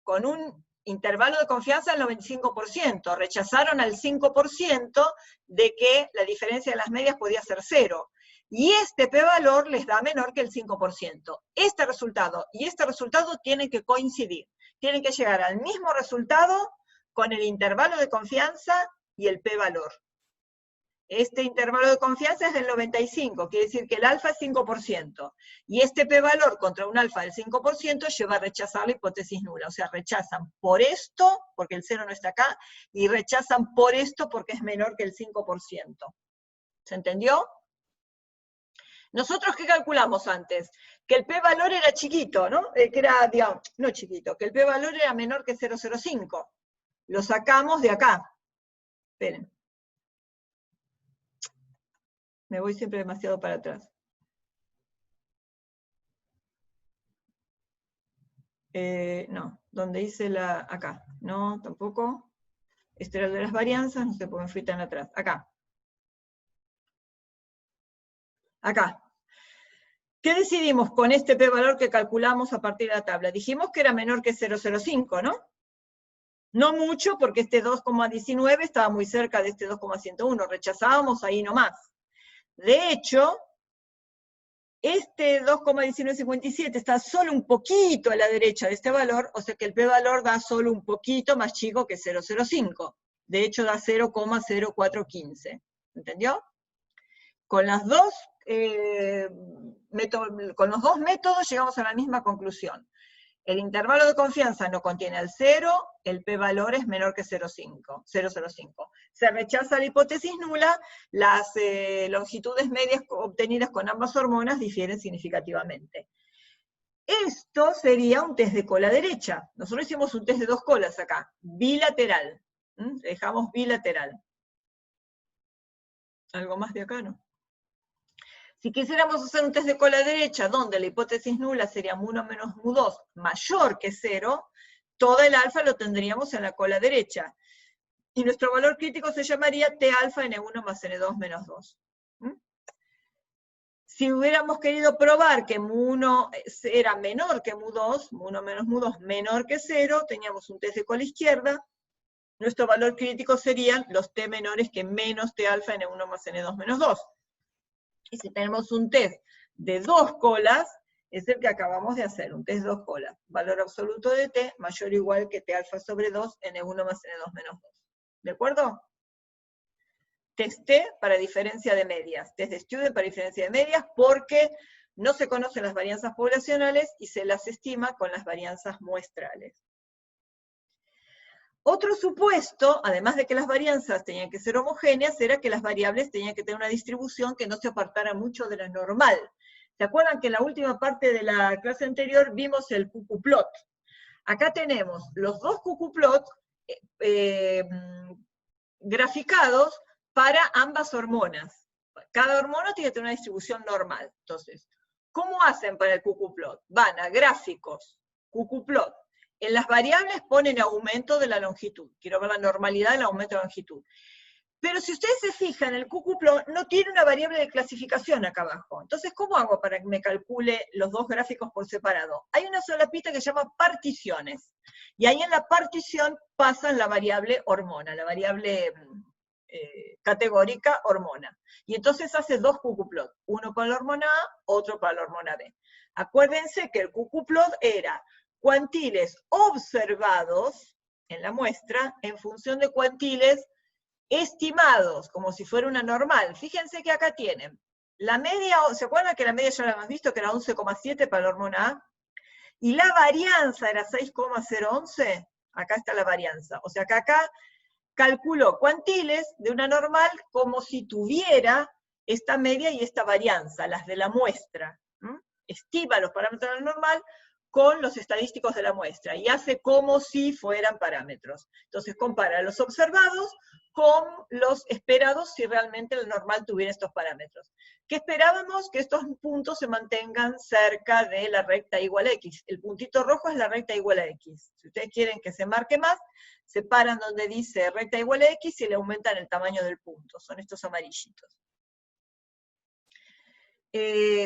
con un intervalo de confianza al 95%, rechazaron al 5% de que la diferencia de las medias podía ser 0. Y este p-valor les da menor que el 5%. Este resultado y este resultado tienen que coincidir. Tienen que llegar al mismo resultado con el intervalo de confianza y el p-valor. Este intervalo de confianza es del 95, quiere decir que el alfa es 5%. Y este p-valor contra un alfa del 5% lleva a rechazar la hipótesis nula. O sea, rechazan por esto, porque el 0 no está acá, y rechazan por esto porque es menor que el 5%. ¿Se entendió? ¿Nosotros qué calculamos antes? Que el p-valor era chiquito, ¿no? Que era, digamos, no chiquito, que el p-valor era menor que 0,05. Lo sacamos de acá. Esperen. Me voy siempre demasiado para atrás. No, donde hice la... Acá. No, tampoco. Este era el de las varianzas, no sé por qué me fui tan atrás. Acá. Acá. ¿Qué decidimos con este p-valor que calculamos a partir de la tabla? Dijimos que era menor que 0,05, ¿no? No mucho, porque este 2,19 estaba muy cerca de este 2,101. Rechazábamos ahí nomás. De hecho, este 2,1957 está solo un poquito a la derecha de este valor, o sea que el p-valor da solo un poquito más chico que 0,05. De hecho, da 0,0415. ¿Entendió? Con los dos métodos llegamos a la misma conclusión. El intervalo de confianza no contiene el 0, el p-valor es menor que 0,05. Se rechaza la hipótesis nula, las longitudes medias obtenidas con ambas hormonas difieren significativamente. Esto sería un test de cola derecha. Nosotros hicimos un test de dos colas acá, bilateral. Dejamos bilateral. ¿Algo más de acá, no? Si quisiéramos hacer un test de cola derecha, donde la hipótesis nula sería mu1 menos mu2 mayor que 0, todo el alfa lo tendríamos en la cola derecha. Y nuestro valor crítico se llamaría T alfa N1 más N2 menos 2. Si hubiéramos querido probar que mu1 era menor que mu2, mu1 menos mu2 menor que 0, teníamos un test de cola izquierda, nuestro valor crítico serían los T menores que menos T alfa N1 más N2 menos 2. Y si tenemos un test de 2 colas, es el que acabamos de hacer, un test de 2 colas. Valor absoluto de T mayor o igual que T alfa sobre 2, N1 más N2 menos 2. ¿De acuerdo? Test T para diferencia de medias. Test de Student para diferencia de medias porque no se conocen las varianzas poblacionales y se las estima con las varianzas muestrales. Otro supuesto, además de que las varianzas tenían que ser homogéneas, era que las variables tenían que tener una distribución que no se apartara mucho de la normal. ¿Se acuerdan que en la última parte de la clase anterior vimos el cucuplot? Acá tenemos los dos cucuplot graficados para ambas hormonas. Cada hormona tiene que tener una distribución normal. Entonces, ¿cómo hacen para el cucuplot? Van a gráficos, cucuplot. En las variables ponen aumento de la longitud. Quiero ver la normalidad del aumento de la longitud. Pero si ustedes se fijan, el cucuplot no tiene una variable de clasificación acá abajo. Entonces, ¿cómo hago para que me calcule los dos gráficos por separado? Hay una solapita que se llama particiones. Y ahí en la partición pasan la variable hormona, la variable categórica hormona. Y entonces hace dos cucuplot. Uno para la hormona A, otro para la hormona B. Acuérdense que el cucuplot era cuantiles observados en la muestra en función de cuantiles estimados, como si fuera una normal. Fíjense que acá tienen la media, ¿se acuerdan que la media ya la hemos visto, que era 11,7 para la hormona A? Y la varianza era 6,011, acá está la varianza. O sea que acá calculó cuantiles de una normal como si tuviera esta media y esta varianza, las de la muestra. Estima los parámetros de la normal con los estadísticos de la muestra, y hace como si fueran parámetros. Entonces compara los observados con los esperados si realmente el normal tuviera estos parámetros. ¿Qué esperábamos? Que estos puntos se mantengan cerca de la recta igual a X. El puntito rojo es la recta igual a X. Si ustedes quieren que se marque más, se paran donde dice recta igual a X y le aumentan el tamaño del punto. Son estos amarillitos.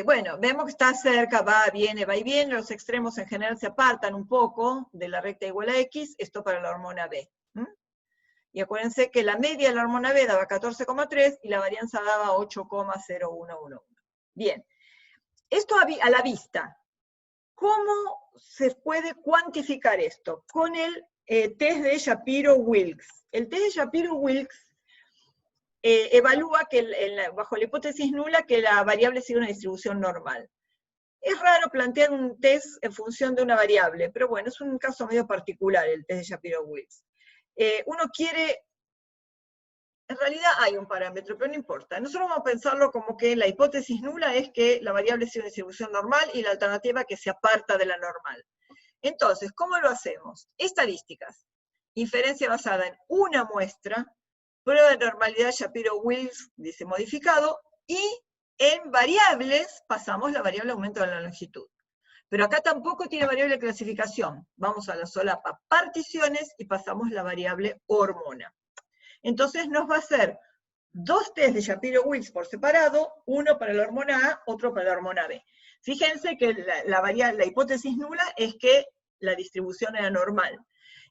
Bueno, vemos que está cerca, va y viene, los extremos en general se apartan un poco de la recta igual a X, esto para la hormona B. Y acuérdense que la media de la hormona B daba 14,3 y la varianza daba 8,0111. Bien, esto a la vista. ¿Cómo se puede cuantificar esto? Con el test de Shapiro-Wilks. El test de Shapiro-Wilks evalúa que bajo la hipótesis nula que la variable sigue una distribución normal. Es raro plantear un test en función de una variable, pero bueno, es un caso medio particular el test de Shapiro-Wilks. Uno quiere, en realidad hay un parámetro, pero no importa. Nosotros vamos a pensarlo como que la hipótesis nula es que la variable sigue una distribución normal y la alternativa que se aparta de la normal. Entonces, ¿cómo lo hacemos? Estadísticas. Inferencia basada en una muestra, prueba de normalidad Shapiro-Wilks, dice modificado, y en variables pasamos la variable aumento de la longitud. Pero acá tampoco tiene variable de clasificación. Vamos a la solapa particiones y pasamos la variable hormona. Entonces nos va a hacer dos test de Shapiro-Wilks por separado, uno para la hormona A, otro para la hormona B. Fíjense que la hipótesis nula es que la distribución era normal.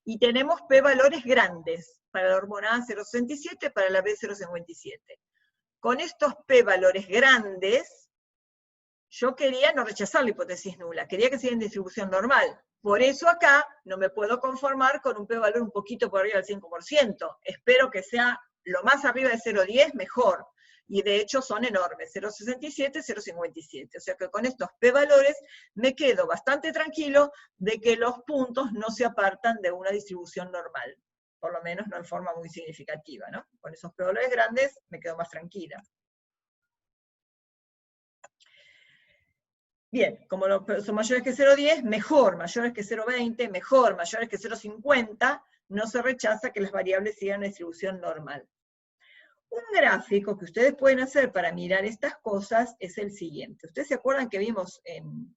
Y tenemos P valores grandes, para la hormona A 0,67, para la B 0,57. Con estos P valores grandes, yo quería no rechazar la hipótesis nula, quería que sea en distribución normal. Por eso acá no me puedo conformar con un p-valor un poquito por arriba del 5%. Espero que sea lo más arriba de 0,10 mejor. Y de hecho son enormes, 0,67, 0,57. O sea que con estos p-valores me quedo bastante tranquilo de que los puntos no se apartan de una distribución normal. Por lo menos no en forma muy significativa, ¿no? Con esos p-valores grandes me quedo más tranquila. Bien, como son mayores que 0,10, mejor, mayores que 0,20, mejor, mayores que 0,50, no se rechaza que las variables sigan una distribución normal. Un gráfico que ustedes pueden hacer para mirar estas cosas es el siguiente. Ustedes se acuerdan que vimos en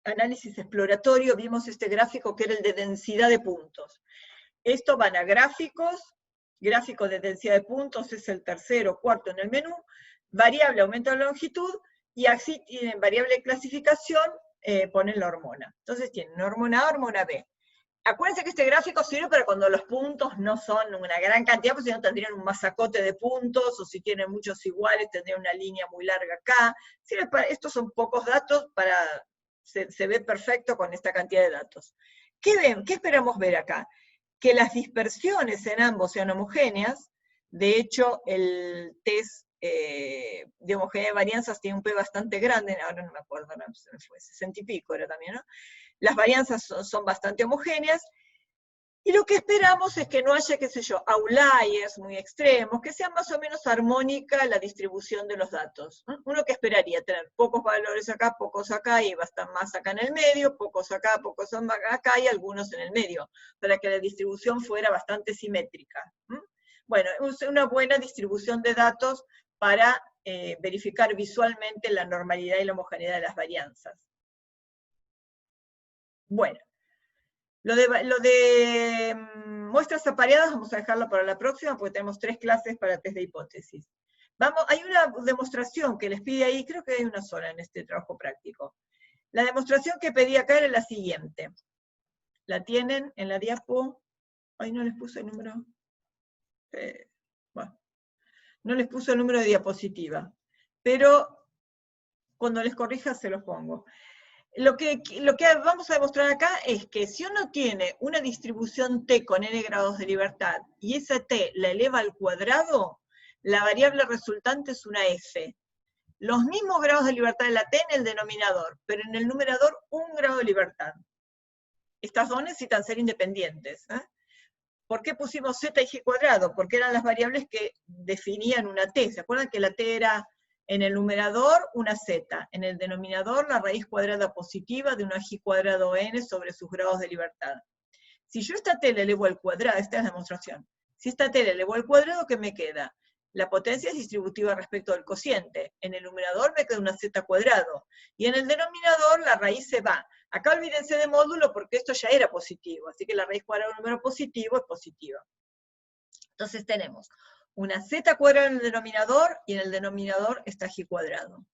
análisis exploratorio, vimos este gráfico que era el de densidad de puntos. Esto van a gráficos, gráfico de densidad de puntos es el tercero, cuarto en el menú, variable aumento de longitud, y así tienen variable de clasificación, ponen la hormona. Entonces tienen hormona A, hormona B. Acuérdense que este gráfico sirve para cuando los puntos no son una gran cantidad, porque si no tendrían un masacote de puntos, o si tienen muchos iguales, tendrían una línea muy larga acá. Estos son pocos datos, se ve perfecto con esta cantidad de datos. ¿Qué ven? ¿Qué esperamos ver acá? Que las dispersiones en ambos sean homogéneas. De hecho, el test de homogeneidad de varianzas tiene un P bastante grande, ahora no me acuerdo, no, se me fue, 60 y pico era también, ¿no? Las varianzas son bastante homogéneas, y lo que esperamos es que no haya, qué sé yo, outliers muy extremos, que sea más o menos armónica la distribución de los datos. Uno que esperaría tener pocos valores acá, pocos acá, y bastante más acá en el medio, pocos acá, pocos acá, y algunos en el medio, para que la distribución fuera bastante simétrica. Bueno, es una buena distribución de datos para verificar visualmente la normalidad y la homogeneidad de las varianzas. Bueno, lo de muestras apareadas vamos a dejarlo para la próxima, porque tenemos 3 clases para test de hipótesis. Hay una demostración que les pide ahí, creo que hay una sola en este trabajo práctico. La demostración que pedí acá era la siguiente. ¿La tienen en la diapo? Ay, no les puse el número. Bueno, no les puse el número de diapositiva, pero cuando les corrija se los pongo. Lo que vamos a demostrar acá es que si uno tiene una distribución t con n grados de libertad, y esa t la eleva al cuadrado, la variable resultante es una f. Los mismos grados de libertad de la t en el denominador, pero en el numerador 1 grado de libertad. Estas dos necesitan ser independientes. ¿Por qué pusimos z y g cuadrado? Porque eran las variables que definían una t. ¿Se acuerdan que la t era en el numerador una z, en el denominador la raíz cuadrada positiva de una g cuadrado n sobre sus grados de libertad? Si yo esta t le elevo al cuadrado, esta es la demostración, si esta t le elevo al cuadrado, ¿qué me queda? La potencia es distributiva respecto del cociente. En el numerador me queda una z cuadrado, y en el denominador la raíz se va. Acá olvídense de módulo porque esto ya era positivo, así que la raíz cuadrada de un número positivo es positiva. Entonces tenemos una z cuadrada en el denominador, y en el denominador está g cuadrado.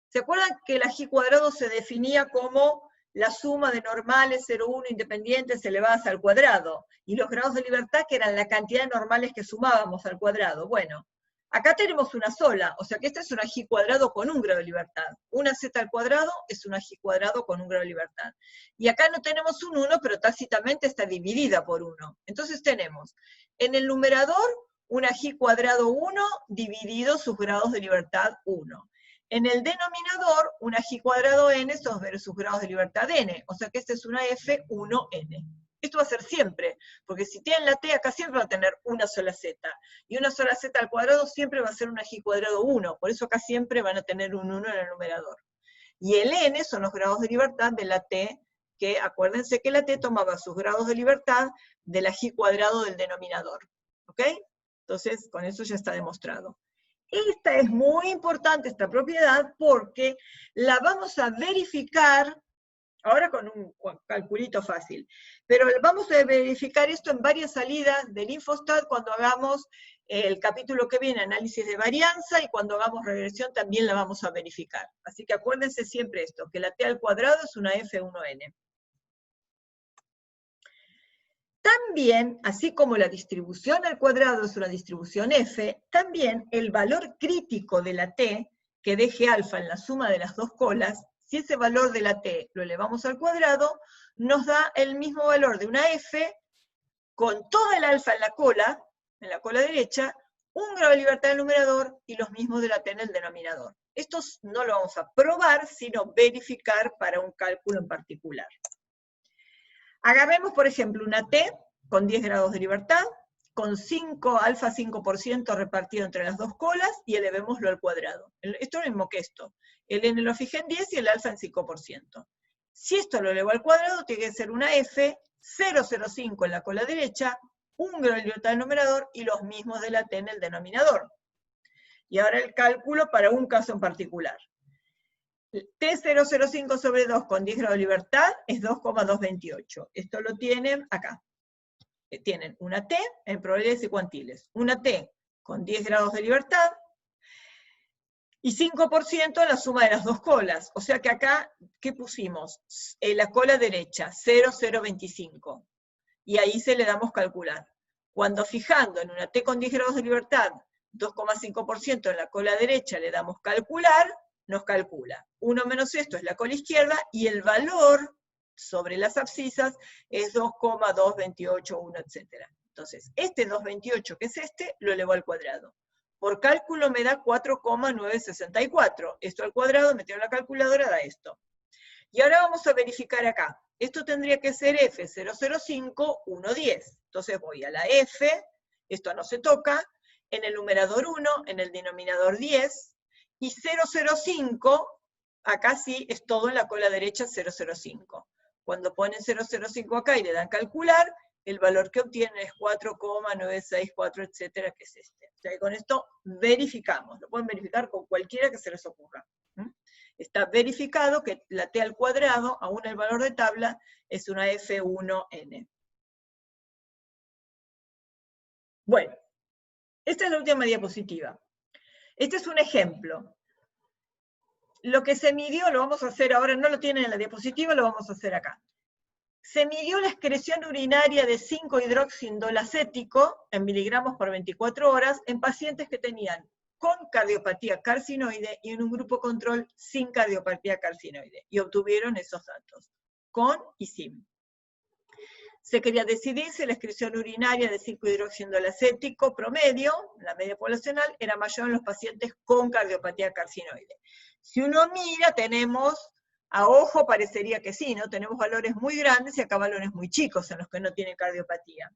¿Se acuerdan que la g cuadrado se definía como la suma de normales 0,1 independientes elevadas al cuadrado, y los grados de libertad que eran la cantidad de normales que sumábamos al cuadrado? Bueno, acá tenemos una sola, o sea que esta es una g cuadrado con 1 grado de libertad. Una z al cuadrado es una g cuadrado con 1 grado de libertad. Y acá no tenemos un 1, pero tácitamente está dividida por 1. Entonces tenemos en el numerador una g cuadrado 1 dividido sus grados de libertad 1. En el denominador, una g cuadrado n sobre sus grados de libertad n. O sea que esta es una f1n. Esto va a ser siempre, porque si tienen la t, acá siempre va a tener una sola z. Y una sola z al cuadrado siempre va a ser una g cuadrado 1. Por eso acá siempre van a tener un 1 en el numerador. Y el n son los grados de libertad de la t, que acuérdense que la t tomaba sus grados de libertad de la g cuadrado del denominador. ¿Ok? Entonces, con eso ya está demostrado. Esta es muy importante, esta propiedad, porque la vamos a verificar, ahora con un calculito fácil, pero vamos a verificar esto en varias salidas del Infostat cuando hagamos el capítulo que viene, análisis de varianza, y cuando hagamos regresión también la vamos a verificar. Así que acuérdense siempre esto, que la t al cuadrado es una f1n. También, así como la distribución al cuadrado es una distribución f, también el valor crítico de la t, que deje alfa en la suma de las dos colas, si ese valor de la t lo elevamos al cuadrado, nos da el mismo valor de una f con toda el alfa en la cola derecha, 1 grado de libertad en el numerador y los mismos de la t en el denominador. Esto no lo vamos a probar, sino verificar para un cálculo en particular. Agarremos, por ejemplo, una t con 10 grados de libertad, con alfa 5% repartido entre las dos colas, y elevémoslo al cuadrado. Esto es lo mismo que esto. El n lo fijé en 10 y el alfa en 5%. Si esto lo elevo al cuadrado, tiene que ser una f, 0,05 en la cola derecha, 1 grado de libertad en el numerador, y los mismos de la t en el denominador. Y ahora el cálculo para un caso en particular. T005 sobre 2 con 10 grados de libertad es 2,228. Esto lo tienen acá. tienen una T en probabilidades y cuantiles, una T con 10 grados de libertad, y 5% en la suma de las dos colas. O sea que acá, ¿qué pusimos? La cola derecha, 0,025. Y ahí se le damos calcular. Cuando fijando en una T con 10 grados de libertad, 2,5% en la cola derecha le damos calcular, nos calcula. 1 menos esto es la cola izquierda, y el valor sobre las abscisas es 2,228,1, etc. Entonces, este 228, que es este, lo elevo al cuadrado. Por cálculo me da 4,964. Esto al cuadrado, meteo en la calculadora, da esto. Y ahora vamos a verificar acá. Esto tendría que ser F005,110. Entonces voy a la F, esto no se toca, en el numerador 1, en el denominador 10, y 005, acá sí es todo en la cola derecha 005. Cuando ponen 005 acá y le dan calcular, el valor que obtienen es 4,964, etcétera, que es este. O sea que con esto verificamos. Lo pueden verificar con cualquiera que se les ocurra. Está verificado que la T al cuadrado, aún el valor de tabla, es una F1N. Bueno, esta es la última diapositiva. Este es un ejemplo. Lo que se midió, lo vamos a hacer ahora, no lo tienen en la diapositiva, lo vamos a hacer acá. Se midió la excreción urinaria de 5-hidroxindolacético en miligramos por 24 horas en pacientes que tenían con cardiopatía carcinoide y en un grupo control sin cardiopatía carcinoide. Y obtuvieron esos datos, con y sin. Se quería decidir si la excreción urinaria de 5-hidroxindolacético promedio, la media poblacional, era mayor en los pacientes con cardiopatía carcinoide. Si uno mira, tenemos, a ojo parecería que sí, ¿no? Tenemos valores muy grandes y acá valores muy chicos en los que no tienen cardiopatía.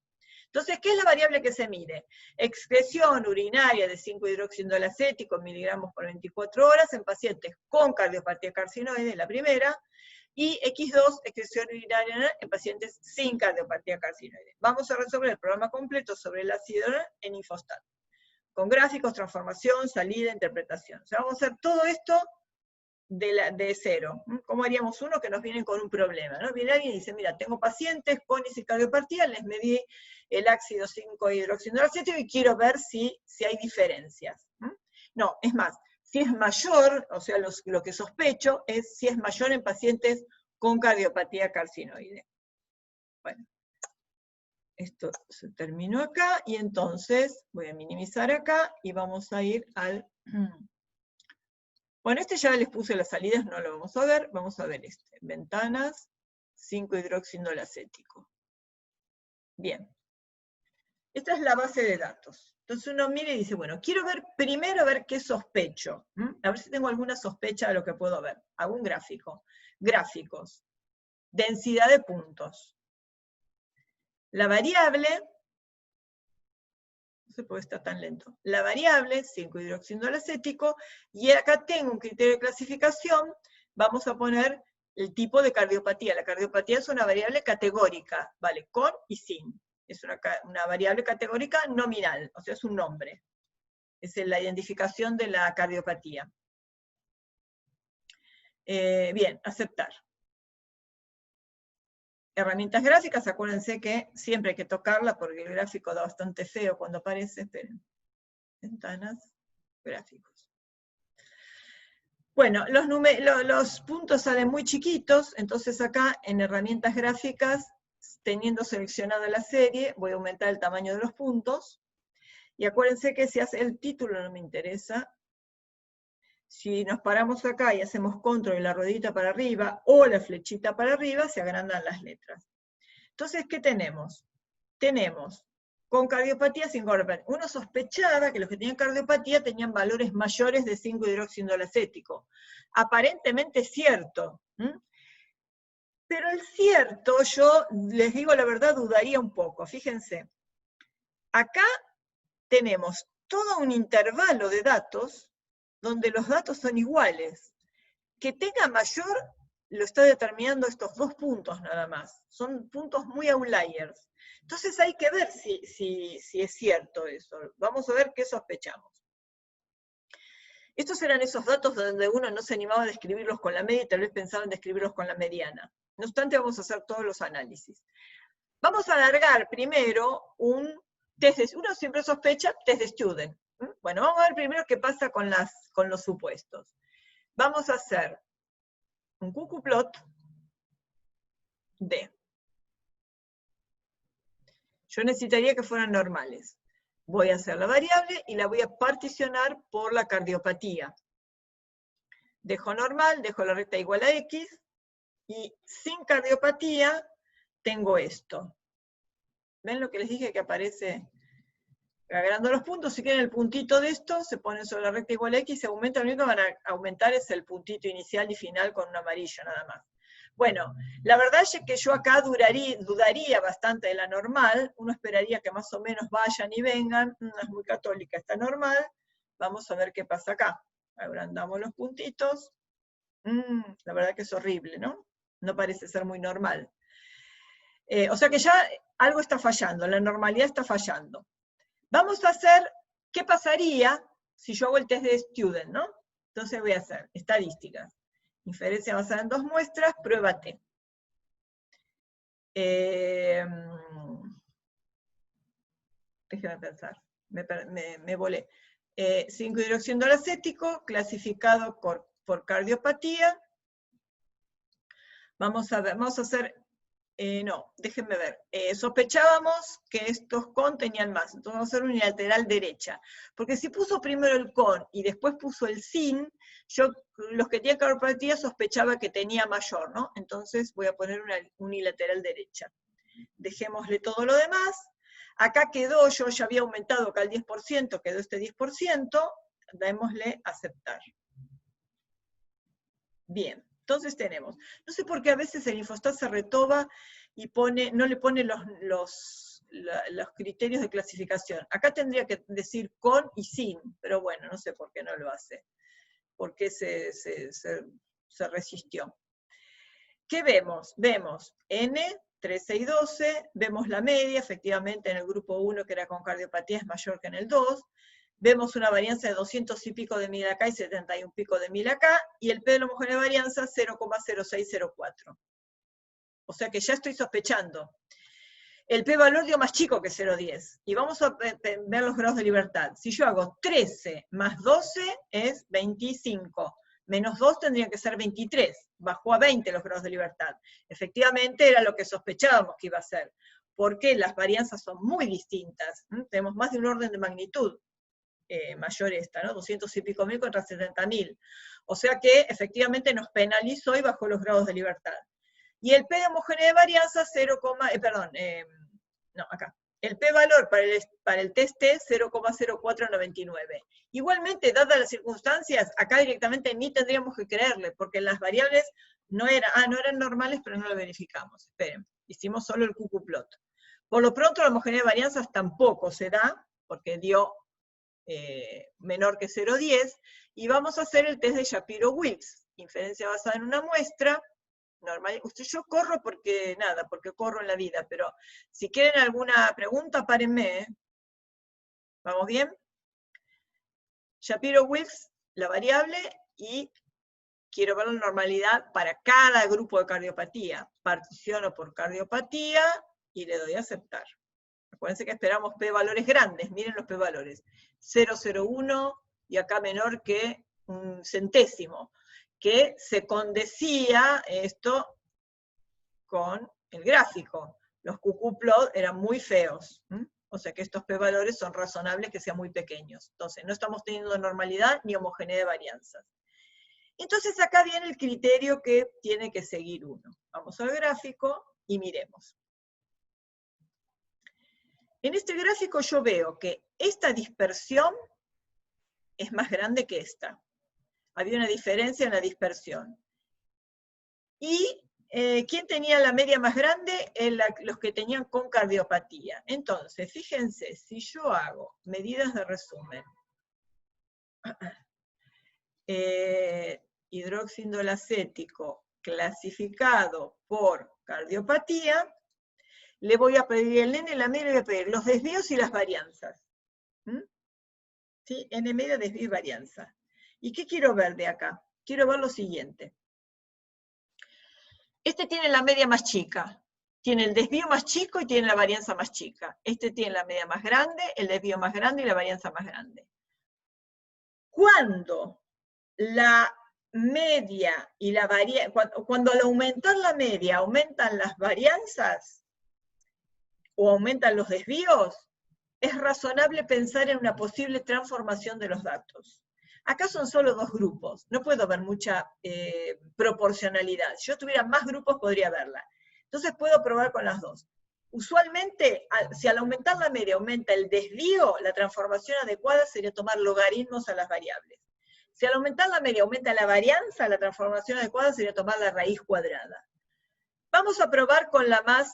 Entonces, ¿qué es la variable que se mide? Excreción urinaria de 5-hidroxindolacético en miligramos por 24 horas en pacientes con cardiopatía carcinoide, la primera, y X2, excreción urinaria en pacientes sin cardiopatía carcinoide. Vamos a resolver el programa completo sobre el ácido en Infostat, con gráficos, transformación, salida, interpretación. O sea, vamos a hacer todo esto de cero. ¿Cómo haríamos uno que nos vienen con un problema? ¿No? Viene alguien y dice, mira, tengo pacientes con cardiopatía, les medí el ácido 5-hidroxindolacético y quiero ver si hay diferencias. No, es más, si es mayor, o sea, lo que sospecho es si es mayor en pacientes con cardiopatía carcinoide. Bueno, esto se terminó acá, y entonces voy a minimizar acá, y vamos a ir al... Bueno, este ya les puse las salidas, no lo vamos a ver este. Ventanas, 5-hidroxindolacético. Bien. Esta es la base de datos. Entonces uno mira y dice, bueno, quiero ver primero qué sospecho. A ver si tengo alguna sospecha de lo que puedo ver. Hago un gráfico. Gráficos. Densidad de puntos. La variable, no sé por qué está tan lento. La variable, 5-hidroxindolacético, y acá tengo un criterio de clasificación, vamos a poner el tipo de cardiopatía. La cardiopatía es una variable categórica, ¿vale? Con y sin. Es una variable categórica nominal, o sea, es un nombre. Es la identificación de la cardiopatía. Bien, aceptar. Herramientas gráficas, acuérdense que siempre hay que tocarla porque el gráfico da bastante feo cuando aparece. Esperen. Ventanas, gráficos. Bueno, los puntos salen muy chiquitos, entonces acá en herramientas gráficas, teniendo seleccionada la serie, voy a aumentar el tamaño de los puntos, y acuérdense que si hace el título no me interesa. Si nos paramos acá y hacemos control y la ruedita para arriba, o la flechita para arriba, se agrandan las letras. Entonces, ¿qué tenemos? Tenemos, con cardiopatía sin cardiopatía. Uno sospechaba que los que tenían cardiopatía tenían valores mayores de 5-hidroxindolacético. Aparentemente es cierto. Pero el cierto, yo les digo la verdad, dudaría un poco. Fíjense, acá tenemos todo un intervalo de datos donde los datos son iguales. Que tenga mayor lo está determinando estos dos puntos nada más. Son puntos muy outliers. Entonces hay que ver si es cierto eso. Vamos a ver qué sospechamos. Estos eran esos datos donde uno no se animaba a describirlos con la media y tal vez pensaba en describirlos con la mediana. No obstante, vamos a hacer todos los análisis. Vamos a alargar primero un test de, uno siempre sospecha test de student. Bueno, vamos a ver primero qué pasa con los supuestos. Vamos a hacer un cucuplot de. Yo necesitaría que fueran normales. Voy a hacer la variable y la voy a particionar por la cardiopatía. Dejo normal, dejo la recta igual a X, y sin cardiopatía tengo esto. ¿Ven lo que les dije que aparece agregando los puntos? Si quieren el puntito de esto, se pone sobre la recta igual a X, se aumenta, lo único que van a aumentar es el puntito inicial y final con un amarillo nada más. Bueno, la verdad es que yo acá dudaría bastante de la normal, uno esperaría que más o menos vayan y vengan, es muy católica esta normal, vamos a ver qué pasa acá. Agrandamos los puntitos, la verdad que es horrible, ¿no? No parece ser muy normal. O sea que ya algo está fallando, la normalidad está fallando. Vamos a hacer, ¿qué pasaría si yo hago el test de student, ¿no? Entonces voy a hacer estadísticas. Inferencia basada en 2 muestras, prueba T. Déjeme pensar, me volé. 5-hidroxiendol acético, clasificado por cardiopatía. Vamos a hacer, no, déjenme ver. Sospechábamos que estos con tenían más, entonces vamos a hacer unilateral derecha. Porque si puso primero el con y después puso el sin, yo los que tenían cardiopatía sospechaba que tenía mayor, ¿no? Entonces voy a poner una unilateral derecha. Dejémosle todo lo demás. Acá quedó, yo ya había aumentado acá el 10%, quedó este 10%, démosle aceptar. Bien. Entonces tenemos, no sé por qué a veces el Infostat se retoba y no le pone los criterios de clasificación. Acá tendría que decir con y sin, pero bueno, no sé por qué no lo hace. ¿Por qué se resistió? ¿Qué vemos? Vemos N, 13 y 12, vemos la media, efectivamente en el grupo 1 que era con cardiopatía es mayor que en el 2, vemos una varianza de 200 y pico de mil acá y 71 pico de mil acá, y el P de la homogénea de varianza 0,0604. O sea que ya estoy sospechando. El P-valor dio más chico que 0,10. Y vamos a ver los grados de libertad. Si yo hago 13 más 12 es 25. Menos 2 tendría que ser 23. Bajó a 20 los grados de libertad. Efectivamente era lo que sospechábamos que iba a ser. Porque las varianzas son muy distintas. Tenemos más de un orden de magnitud. Mayor esta, ¿no? 200 y pico mil contra 70.000. O sea que efectivamente nos penalizó y bajó los grados de libertad. Y el P de homogénea de varianza, el P-valor para el test T, 0,0499. Igualmente, dadas las circunstancias, acá directamente ni tendríamos que creerle, porque las variables no eran normales, pero no lo verificamos. Esperen, hicimos solo el cucuplot. Por lo pronto, la homogeneidad de varianzas tampoco se da, porque dio menor que 0,10, y vamos a hacer el test de Shapiro-Wilks, inferencia basada en una muestra, normal. Yo corro porque corro en la vida, pero si quieren alguna pregunta, párenme. ¿Vamos bien? Shapiro-Wilks, la variable, y quiero ver la normalidad para cada grupo de cardiopatía. Particiono por cardiopatía, y le doy a aceptar. Acuérdense que esperamos P-valores grandes, miren los P-valores. 0,01 y acá menor que un centésimo, que se condecía esto con el gráfico. Los cucuplot eran muy feos, o sea que estos P-valores son razonables que sean muy pequeños. Entonces no estamos teniendo normalidad ni homogeneidad de varianzas. Entonces acá viene el criterio que tiene que seguir uno. Vamos al gráfico y miremos. En este gráfico yo veo que esta dispersión es más grande que esta. Había una diferencia en la dispersión. Y ¿quién tenía la media más grande? Los que tenían con cardiopatía. Entonces, fíjense, si yo hago medidas de resumen, hidroxiindol acético clasificado por cardiopatía, le voy a pedir el N, la media, le voy a pedir los desvíos y las varianzas. ¿Sí? N media, desvío y varianza. ¿Y qué quiero ver de acá? Quiero ver lo siguiente. Este tiene la media más chica. tiene el desvío más chico y tiene la varianza más chica. Este tiene la media más grande, el desvío más grande y la varianza más grande. Cuando la media y la varianza, cuando al aumentar la media aumentan las varianzas o aumentan los desvíos, es razonable pensar en una posible transformación de los datos. Acá son solo dos grupos, no puedo ver mucha proporcionalidad. Si yo tuviera más grupos podría verla. Entonces puedo probar con las dos. Usualmente, si al aumentar la media aumenta el desvío, la transformación adecuada sería tomar logaritmos a las variables. Si al aumentar la media aumenta la varianza, la transformación adecuada sería tomar la raíz cuadrada. Vamos a probar con la más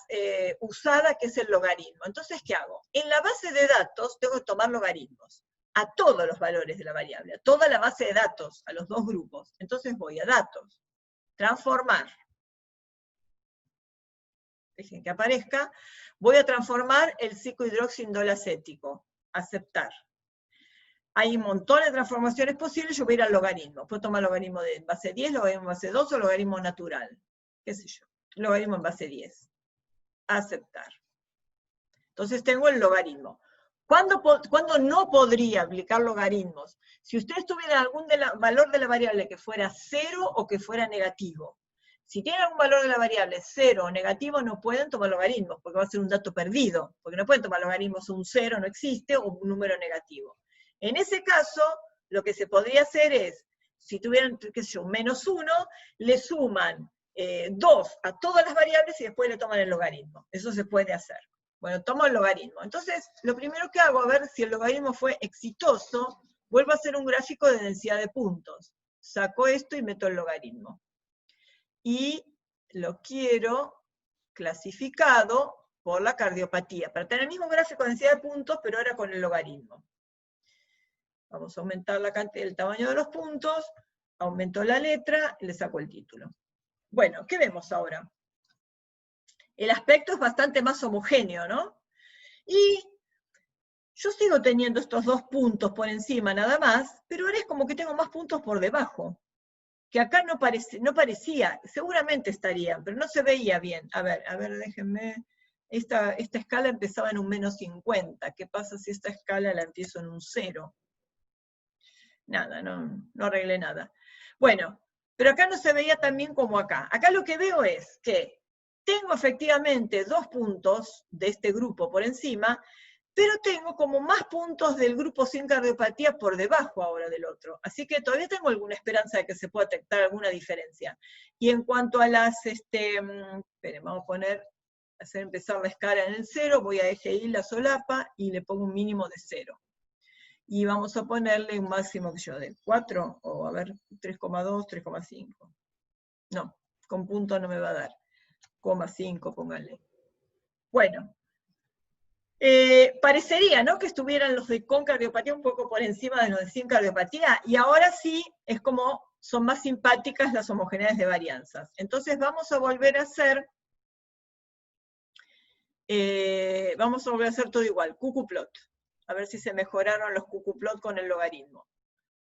usada, que es el logaritmo. Entonces, ¿qué hago? En la base de datos tengo que tomar logaritmos a todos los valores de la variable, a toda la base de datos, a los dos grupos. Entonces voy a datos, transformar. Dejen que aparezca. Voy a transformar el cicohidroxindol acético, aceptar. Hay un montón de transformaciones posibles, yo voy a ir al logaritmo. Puedo tomar logaritmo de base 10, logaritmo en base 2 o logaritmo natural. ¿Qué sé yo? Logaritmo en base 10. Aceptar. Entonces tengo el logaritmo. ¿Cuándo no podría aplicar logaritmos? Si ustedes tuvieran algún valor de la variable que fuera 0 o que fuera negativo. Si tienen algún valor de la variable 0 o negativo, no pueden tomar logaritmos, porque va a ser un dato perdido. Porque no pueden tomar logaritmos, un 0 no existe, o un número negativo. En ese caso, lo que se podría hacer es, si tuvieran, qué sé yo, menos 1, le suman 2 a todas las variables y después le toman el logaritmo. Eso se puede hacer. Bueno, tomo el logaritmo. Entonces, lo primero que hago, a ver si el logaritmo fue exitoso, vuelvo a hacer un gráfico de densidad de puntos. Saco esto y meto el logaritmo. Y lo quiero clasificado por la cardiopatía, para tener el mismo gráfico de densidad de puntos, pero ahora con el logaritmo. Vamos a aumentar el tamaño de los puntos, aumento la letra, y le saco el título. Bueno, ¿qué vemos ahora? El aspecto es bastante más homogéneo, ¿no? Y yo sigo teniendo estos dos puntos por encima nada más, pero ahora es como que tengo más puntos por debajo. Que acá no parecía, seguramente estarían, pero no se veía bien. A ver, déjenme. Esta escala empezaba en un menos 50. ¿Qué pasa si esta escala la empiezo en un 0? Nada, no arreglé nada. Bueno, pero acá no se veía tan bien como acá. Acá lo que veo es que tengo efectivamente dos puntos de este grupo por encima, pero tengo como más puntos del grupo sin cardiopatía por debajo ahora del otro. Así que todavía tengo alguna esperanza de que se pueda detectar alguna diferencia. Y en cuanto a las, esperen, vamos a hacer empezar la escala en el 0, voy a eje Y la solapa y le pongo un mínimo de 0. Y vamos a ponerle un máximo que yo de 4, o a ver, 3,2, 3,5. No, con punto no me va a dar. 0,5, pónganle. Bueno. Parecería, ¿no?, que estuvieran los de con cardiopatía un poco por encima de los de sin cardiopatía, y ahora sí es como son más simpáticas las homogeneidades de varianzas. Entonces vamos a volver a hacer, todo igual, QQplot. A ver si se mejoraron los QQplot con el logaritmo.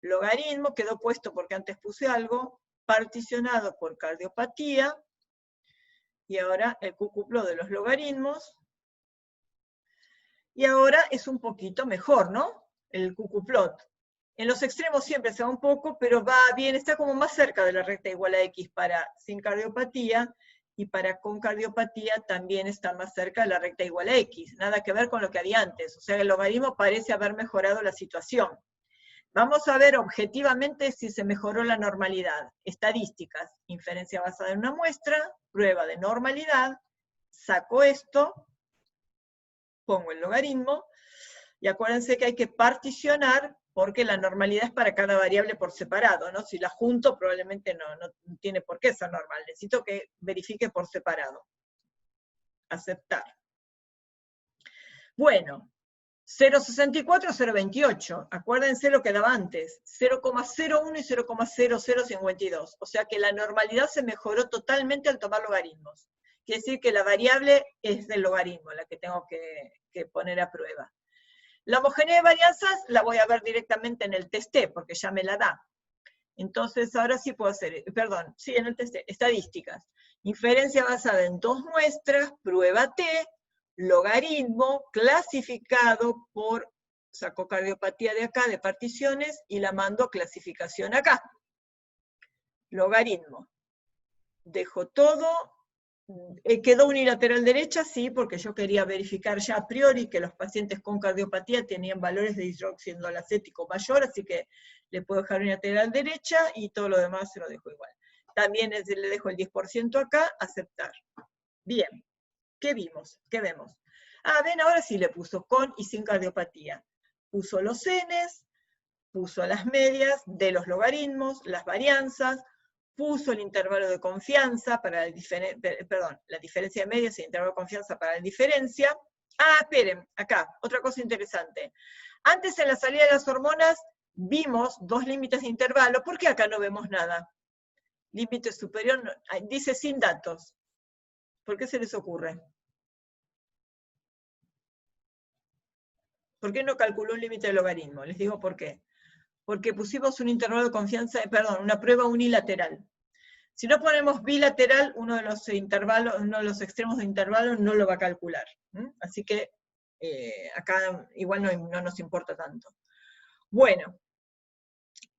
Logaritmo quedó puesto porque antes puse algo, particionado por cardiopatía, y ahora el QQplot de los logaritmos. Y ahora es un poquito mejor, ¿no? El QQplot. En los extremos siempre se va un poco, pero va bien, está como más cerca de la recta igual a X para sin cardiopatía, y para con cardiopatía también está más cerca de la recta igual a X. Nada que ver con lo que había antes. O sea, el logaritmo parece haber mejorado la situación. Vamos a ver objetivamente si se mejoró la normalidad. Estadísticas, inferencia basada en una muestra, prueba de normalidad, saco esto, pongo el logaritmo, y acuérdense que hay que particionar, porque la normalidad es para cada variable por separado, ¿no? Si la junto, probablemente no tiene por qué ser normal. Necesito que verifique por separado. Aceptar. Bueno, 0,64, 0,28. Acuérdense lo que daba antes. 0,01 y 0,0052. O sea que la normalidad se mejoró totalmente al tomar logaritmos. Quiere decir que la variable es del logaritmo, la que tengo que poner a prueba. La homogeneidad de varianzas la voy a ver directamente en el test T, porque ya me la da. Entonces ahora sí puedo hacer, perdón, sí, en el test T, estadísticas. Inferencia basada en 2 muestras, prueba T, logaritmo, clasificado por, saco cardiopatía de acá, de particiones, y la mando a clasificación acá. Logaritmo. Dejo todo. ¿Quedó unilateral derecha? Sí, porque yo quería verificar ya a priori que los pacientes con cardiopatía tenían valores de hidroxiendolacético mayor, así que le puedo dejar unilateral derecha y todo lo demás se lo dejo igual. También le dejo el 10% acá, aceptar. Bien, ¿qué vimos? ¿Qué vemos? Ah, ven, ahora sí le puso con y sin cardiopatía. Puso los Ns, puso las medias de los logaritmos, las varianzas, puso el intervalo de confianza para la diferencia de medias y el intervalo de confianza para la diferencia. Ah, esperen, acá, otra cosa interesante. Antes en la salida de las hormonas vimos 2 límites de intervalo. ¿Por qué acá no vemos nada? Límite superior, dice sin datos. ¿Por qué se les ocurre? ¿Por qué no calculó un límite de logaritmo? Les digo por qué. Porque pusimos un intervalo de confianza, una prueba unilateral. Si no ponemos bilateral, uno de los extremos de intervalo no lo va a calcular. Así que acá igual no nos importa tanto. Bueno,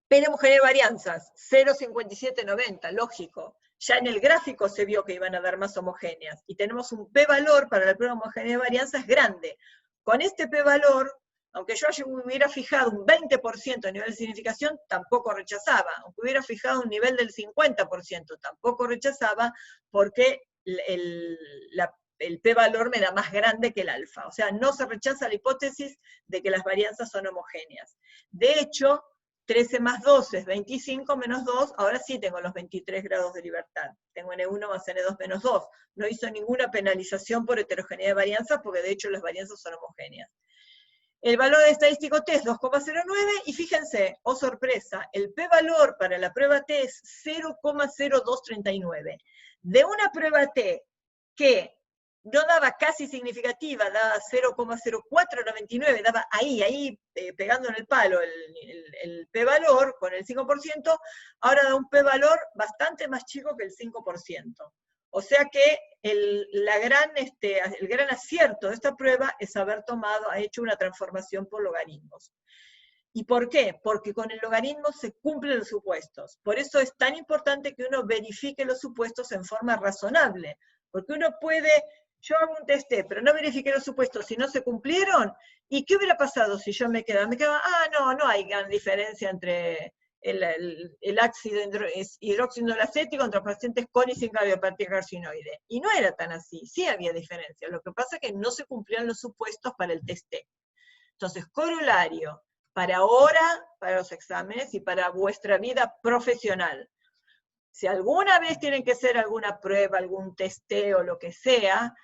P de homogénea de varianzas, 0,5790, lógico. Ya en el gráfico se vio que iban a dar más homogéneas, y tenemos un p-valor para la prueba de homogénea de varianzas grande. Con este p-valor, aunque yo hubiera fijado un 20% de nivel de significación, tampoco rechazaba. Aunque hubiera fijado un nivel del 50%, tampoco rechazaba, porque el p-valor me da más grande que el alfa. O sea, no se rechaza la hipótesis de que las varianzas son homogéneas. De hecho, 13 más 2 es 25 menos 2, ahora sí tengo los 23 grados de libertad. Tengo N1 más N2 menos 2. No hizo ninguna penalización por heterogeneidad de varianzas, porque de hecho las varianzas son homogéneas. El valor de estadístico T es 2,09, y fíjense, oh sorpresa, el p-valor para la prueba T es 0,0239. De una prueba T que no daba casi significativa, daba 0,0499, daba ahí, pegando en el palo el p-valor con el 5%, ahora da un p-valor bastante más chico que el 5%. O sea que el gran acierto de esta prueba es haber hecho una transformación por logaritmos. ¿Y por qué? Porque con el logaritmo se cumplen los supuestos. Por eso es tan importante que uno verifique los supuestos en forma razonable. Porque uno puede, yo hago un test, pero no verifiqué los supuestos si no se cumplieron, ¿y qué hubiera pasado si yo me quedaba? No hay gran diferencia entre el ácido hidroxiendolacético entre pacientes con y sin cardiopatía carcinoide. Y no era tan así, sí había diferencia. Lo que pasa es que no se cumplían los supuestos para el test. Entonces, corolario, para ahora, para los exámenes y para vuestra vida profesional. Si alguna vez tienen que hacer alguna prueba, algún testeo, lo que sea,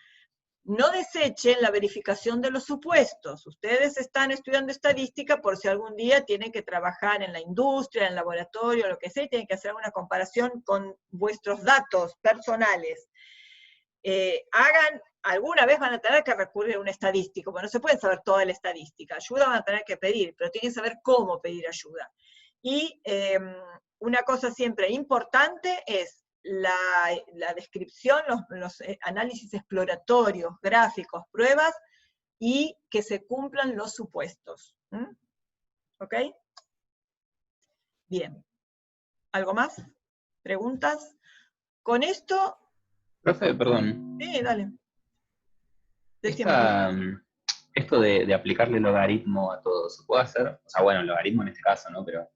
no desechen la verificación de los supuestos. Ustedes están estudiando estadística por si algún día tienen que trabajar en la industria, en el laboratorio, lo que sea, y tienen que hacer una comparación con vuestros datos personales. Alguna vez van a tener que recurrir a un estadístico, porque no se puede saber toda la estadística. Ayuda van a tener que pedir, pero tienen que saber cómo pedir ayuda. Y una cosa siempre importante es la descripción, los análisis exploratorios, gráficos, pruebas, y que se cumplan los supuestos. ¿Ok? Bien. ¿Algo más? ¿Preguntas? Con esto... Profe, perdón. Sí, dale. Esto de aplicarle logaritmo a todo, ¿se puede hacer? O sea, bueno, logaritmo en este caso, ¿no? Pero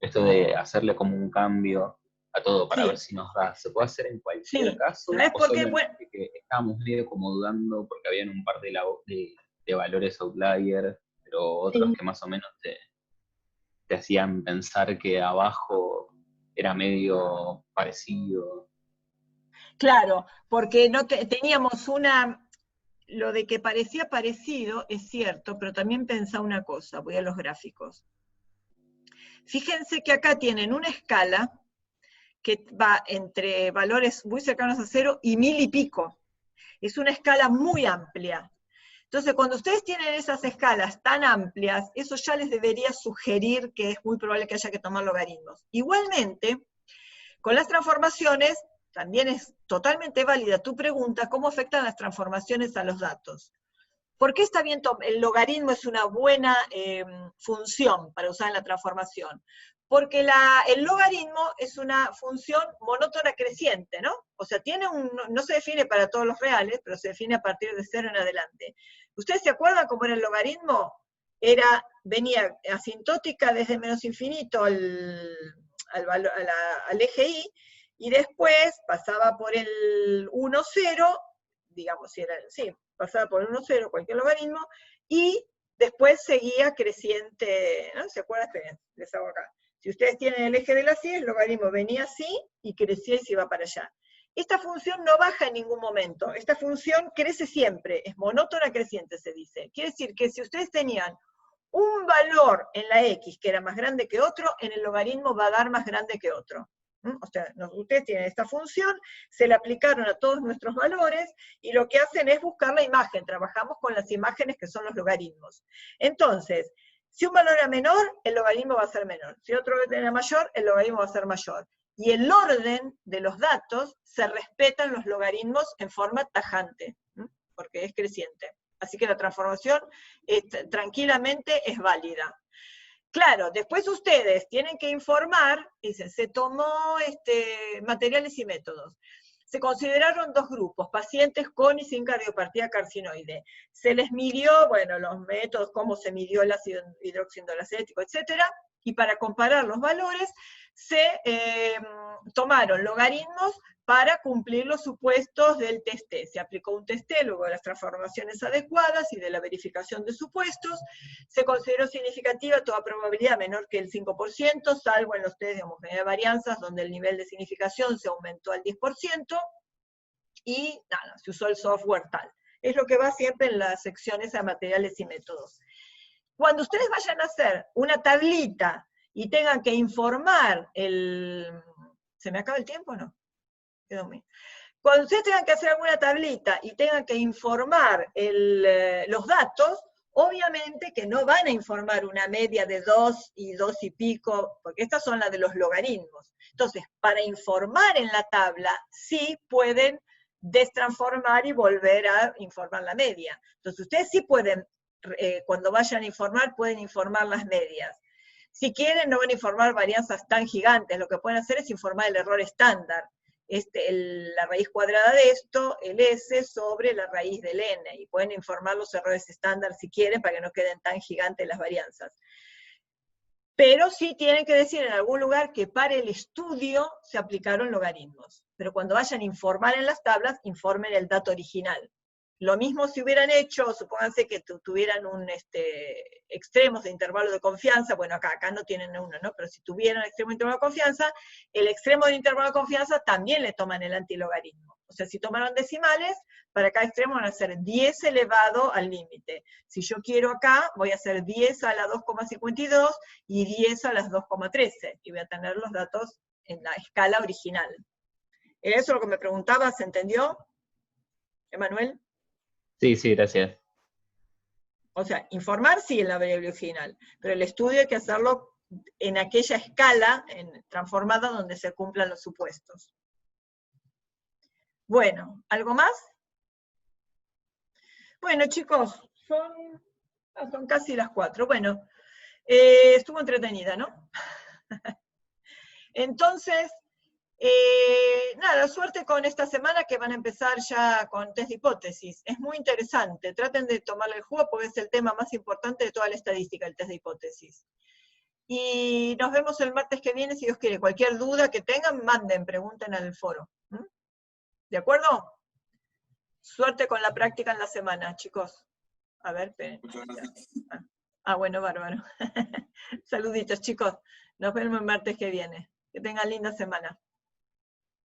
esto de hacerle como un cambio a todo para ver si nos da, ¿se puede hacer en cualquier caso? ¿Sabes por qué? Bueno, que estábamos medio como dudando porque habían un par de valores outlier, pero otros que más o menos te hacían pensar que abajo era medio parecido. Claro, porque no teníamos lo de que parecía parecido es cierto, pero también pensaba una cosa, voy a los gráficos. Fíjense que acá tienen una escala que va entre valores muy cercanos a 0 y 1000 y pico. Es una escala muy amplia. Entonces, cuando ustedes tienen esas escalas tan amplias, eso ya les debería sugerir que es muy probable que haya que tomar logaritmos. Igualmente, con las transformaciones, también es totalmente válida tu pregunta, ¿cómo afectan las transformaciones a los datos? ¿Por qué está bien? El logaritmo es una buena función para usar en la transformación. Porque el logaritmo es una función monótona creciente, ¿no? O sea, no se define para todos los reales, pero se define a partir de 0 en adelante. ¿Ustedes se acuerdan cómo era el logaritmo? Venía asintótica desde menos infinito al eje y, y después pasaba por el 1, 0, digamos, pasaba por el 1, 0, cualquier logaritmo, y después seguía creciente, ¿no? ¿Se acuerdan? Esperen, les hago acá. Si ustedes tienen el eje de la Y, el logaritmo venía así, y crecía y se iba para allá. Esta función no baja en ningún momento, esta función crece siempre, es monótona creciente, se dice. Quiere decir que si ustedes tenían un valor en la X que era más grande que otro, en el logaritmo va a dar más grande que otro. O sea, ustedes tienen esta función, se la aplicaron a todos nuestros valores, y lo que hacen es buscar la imagen, trabajamos con las imágenes que son los logaritmos. Entonces, si un valor era menor, el logaritmo va a ser menor. Si otro era mayor, el logaritmo va a ser mayor. Y el orden de los datos se respetan los logaritmos en forma tajante, porque es creciente. Así que la transformación tranquilamente es válida. Claro, después ustedes tienen que informar, dicen, se tomó materiales y métodos. Se consideraron 2 grupos, pacientes con y sin cardiopatía carcinoide. Se les midió, bueno, los métodos, cómo se midió el ácido hidroxiindolacético, etcétera, y para comparar los valores se tomaron logaritmos para cumplir los supuestos del test T. Se aplicó un test T luego de las transformaciones adecuadas y de la verificación de supuestos. Se consideró significativa toda probabilidad menor que el 5%, salvo en los test de homogeneidad de varianzas, donde el nivel de significación se aumentó al 10%, y nada, se usó el software tal. Es lo que va siempre en las secciones de materiales y métodos. Cuando ustedes vayan a hacer una tablita y tengan que informar ¿se me acaba el tiempo o no? Quedó bien. Cuando ustedes tengan que hacer alguna tablita y tengan que informar los datos, obviamente que no van a informar una media de 2 y 2 y pico, porque estas son las de los logaritmos. Entonces, para informar en la tabla, sí pueden destransformar y volver a informar la media. Entonces, ustedes sí pueden, cuando vayan a informar, pueden informar las medias. Si quieren, no van a informar varianzas tan gigantes, lo que pueden hacer es informar el error estándar. La raíz cuadrada de esto, el S sobre la raíz del N, y pueden informar los errores estándar si quieren, para que no queden tan gigantes las varianzas. Pero sí tienen que decir en algún lugar que para el estudio se aplicaron logaritmos. Pero cuando vayan a informar en las tablas, informen el dato original. Lo mismo si hubieran hecho, supónganse que tuvieran extremos de intervalo de confianza, bueno, acá no tienen uno, ¿no? Pero si tuvieran extremo de intervalo de confianza, el extremo de intervalo de confianza también le toman el antilogaritmo. O sea, si tomaron decimales, para cada extremo van a ser 10 elevado al límite. Si yo quiero acá, voy a hacer 10 a la 2,52 y 10 a las 2,13, y voy a tener los datos en la escala original. ¿Eso es lo que me preguntaba? ¿Se entendió, Emanuel? Sí, sí, gracias. O sea, informar sí en la variable original, pero el estudio hay que hacerlo en aquella escala transformada donde se cumplan los supuestos. Bueno, ¿algo más? Bueno, chicos, son casi las 4. Bueno, estuvo entretenida, ¿no? Entonces, nada, suerte con esta semana que van a empezar ya con test de hipótesis. Es muy interesante, traten de tomarle el jugo porque es el tema más importante de toda la estadística, el test de hipótesis. Y nos vemos el martes que viene, si Dios quiere. Cualquier duda que tengan, manden, pregunten al foro. ¿De acuerdo? Suerte con la práctica en la semana, chicos. A ver, esperen. Bueno, bárbaro. Saluditos, chicos. Nos vemos el martes que viene. Que tengan linda semana.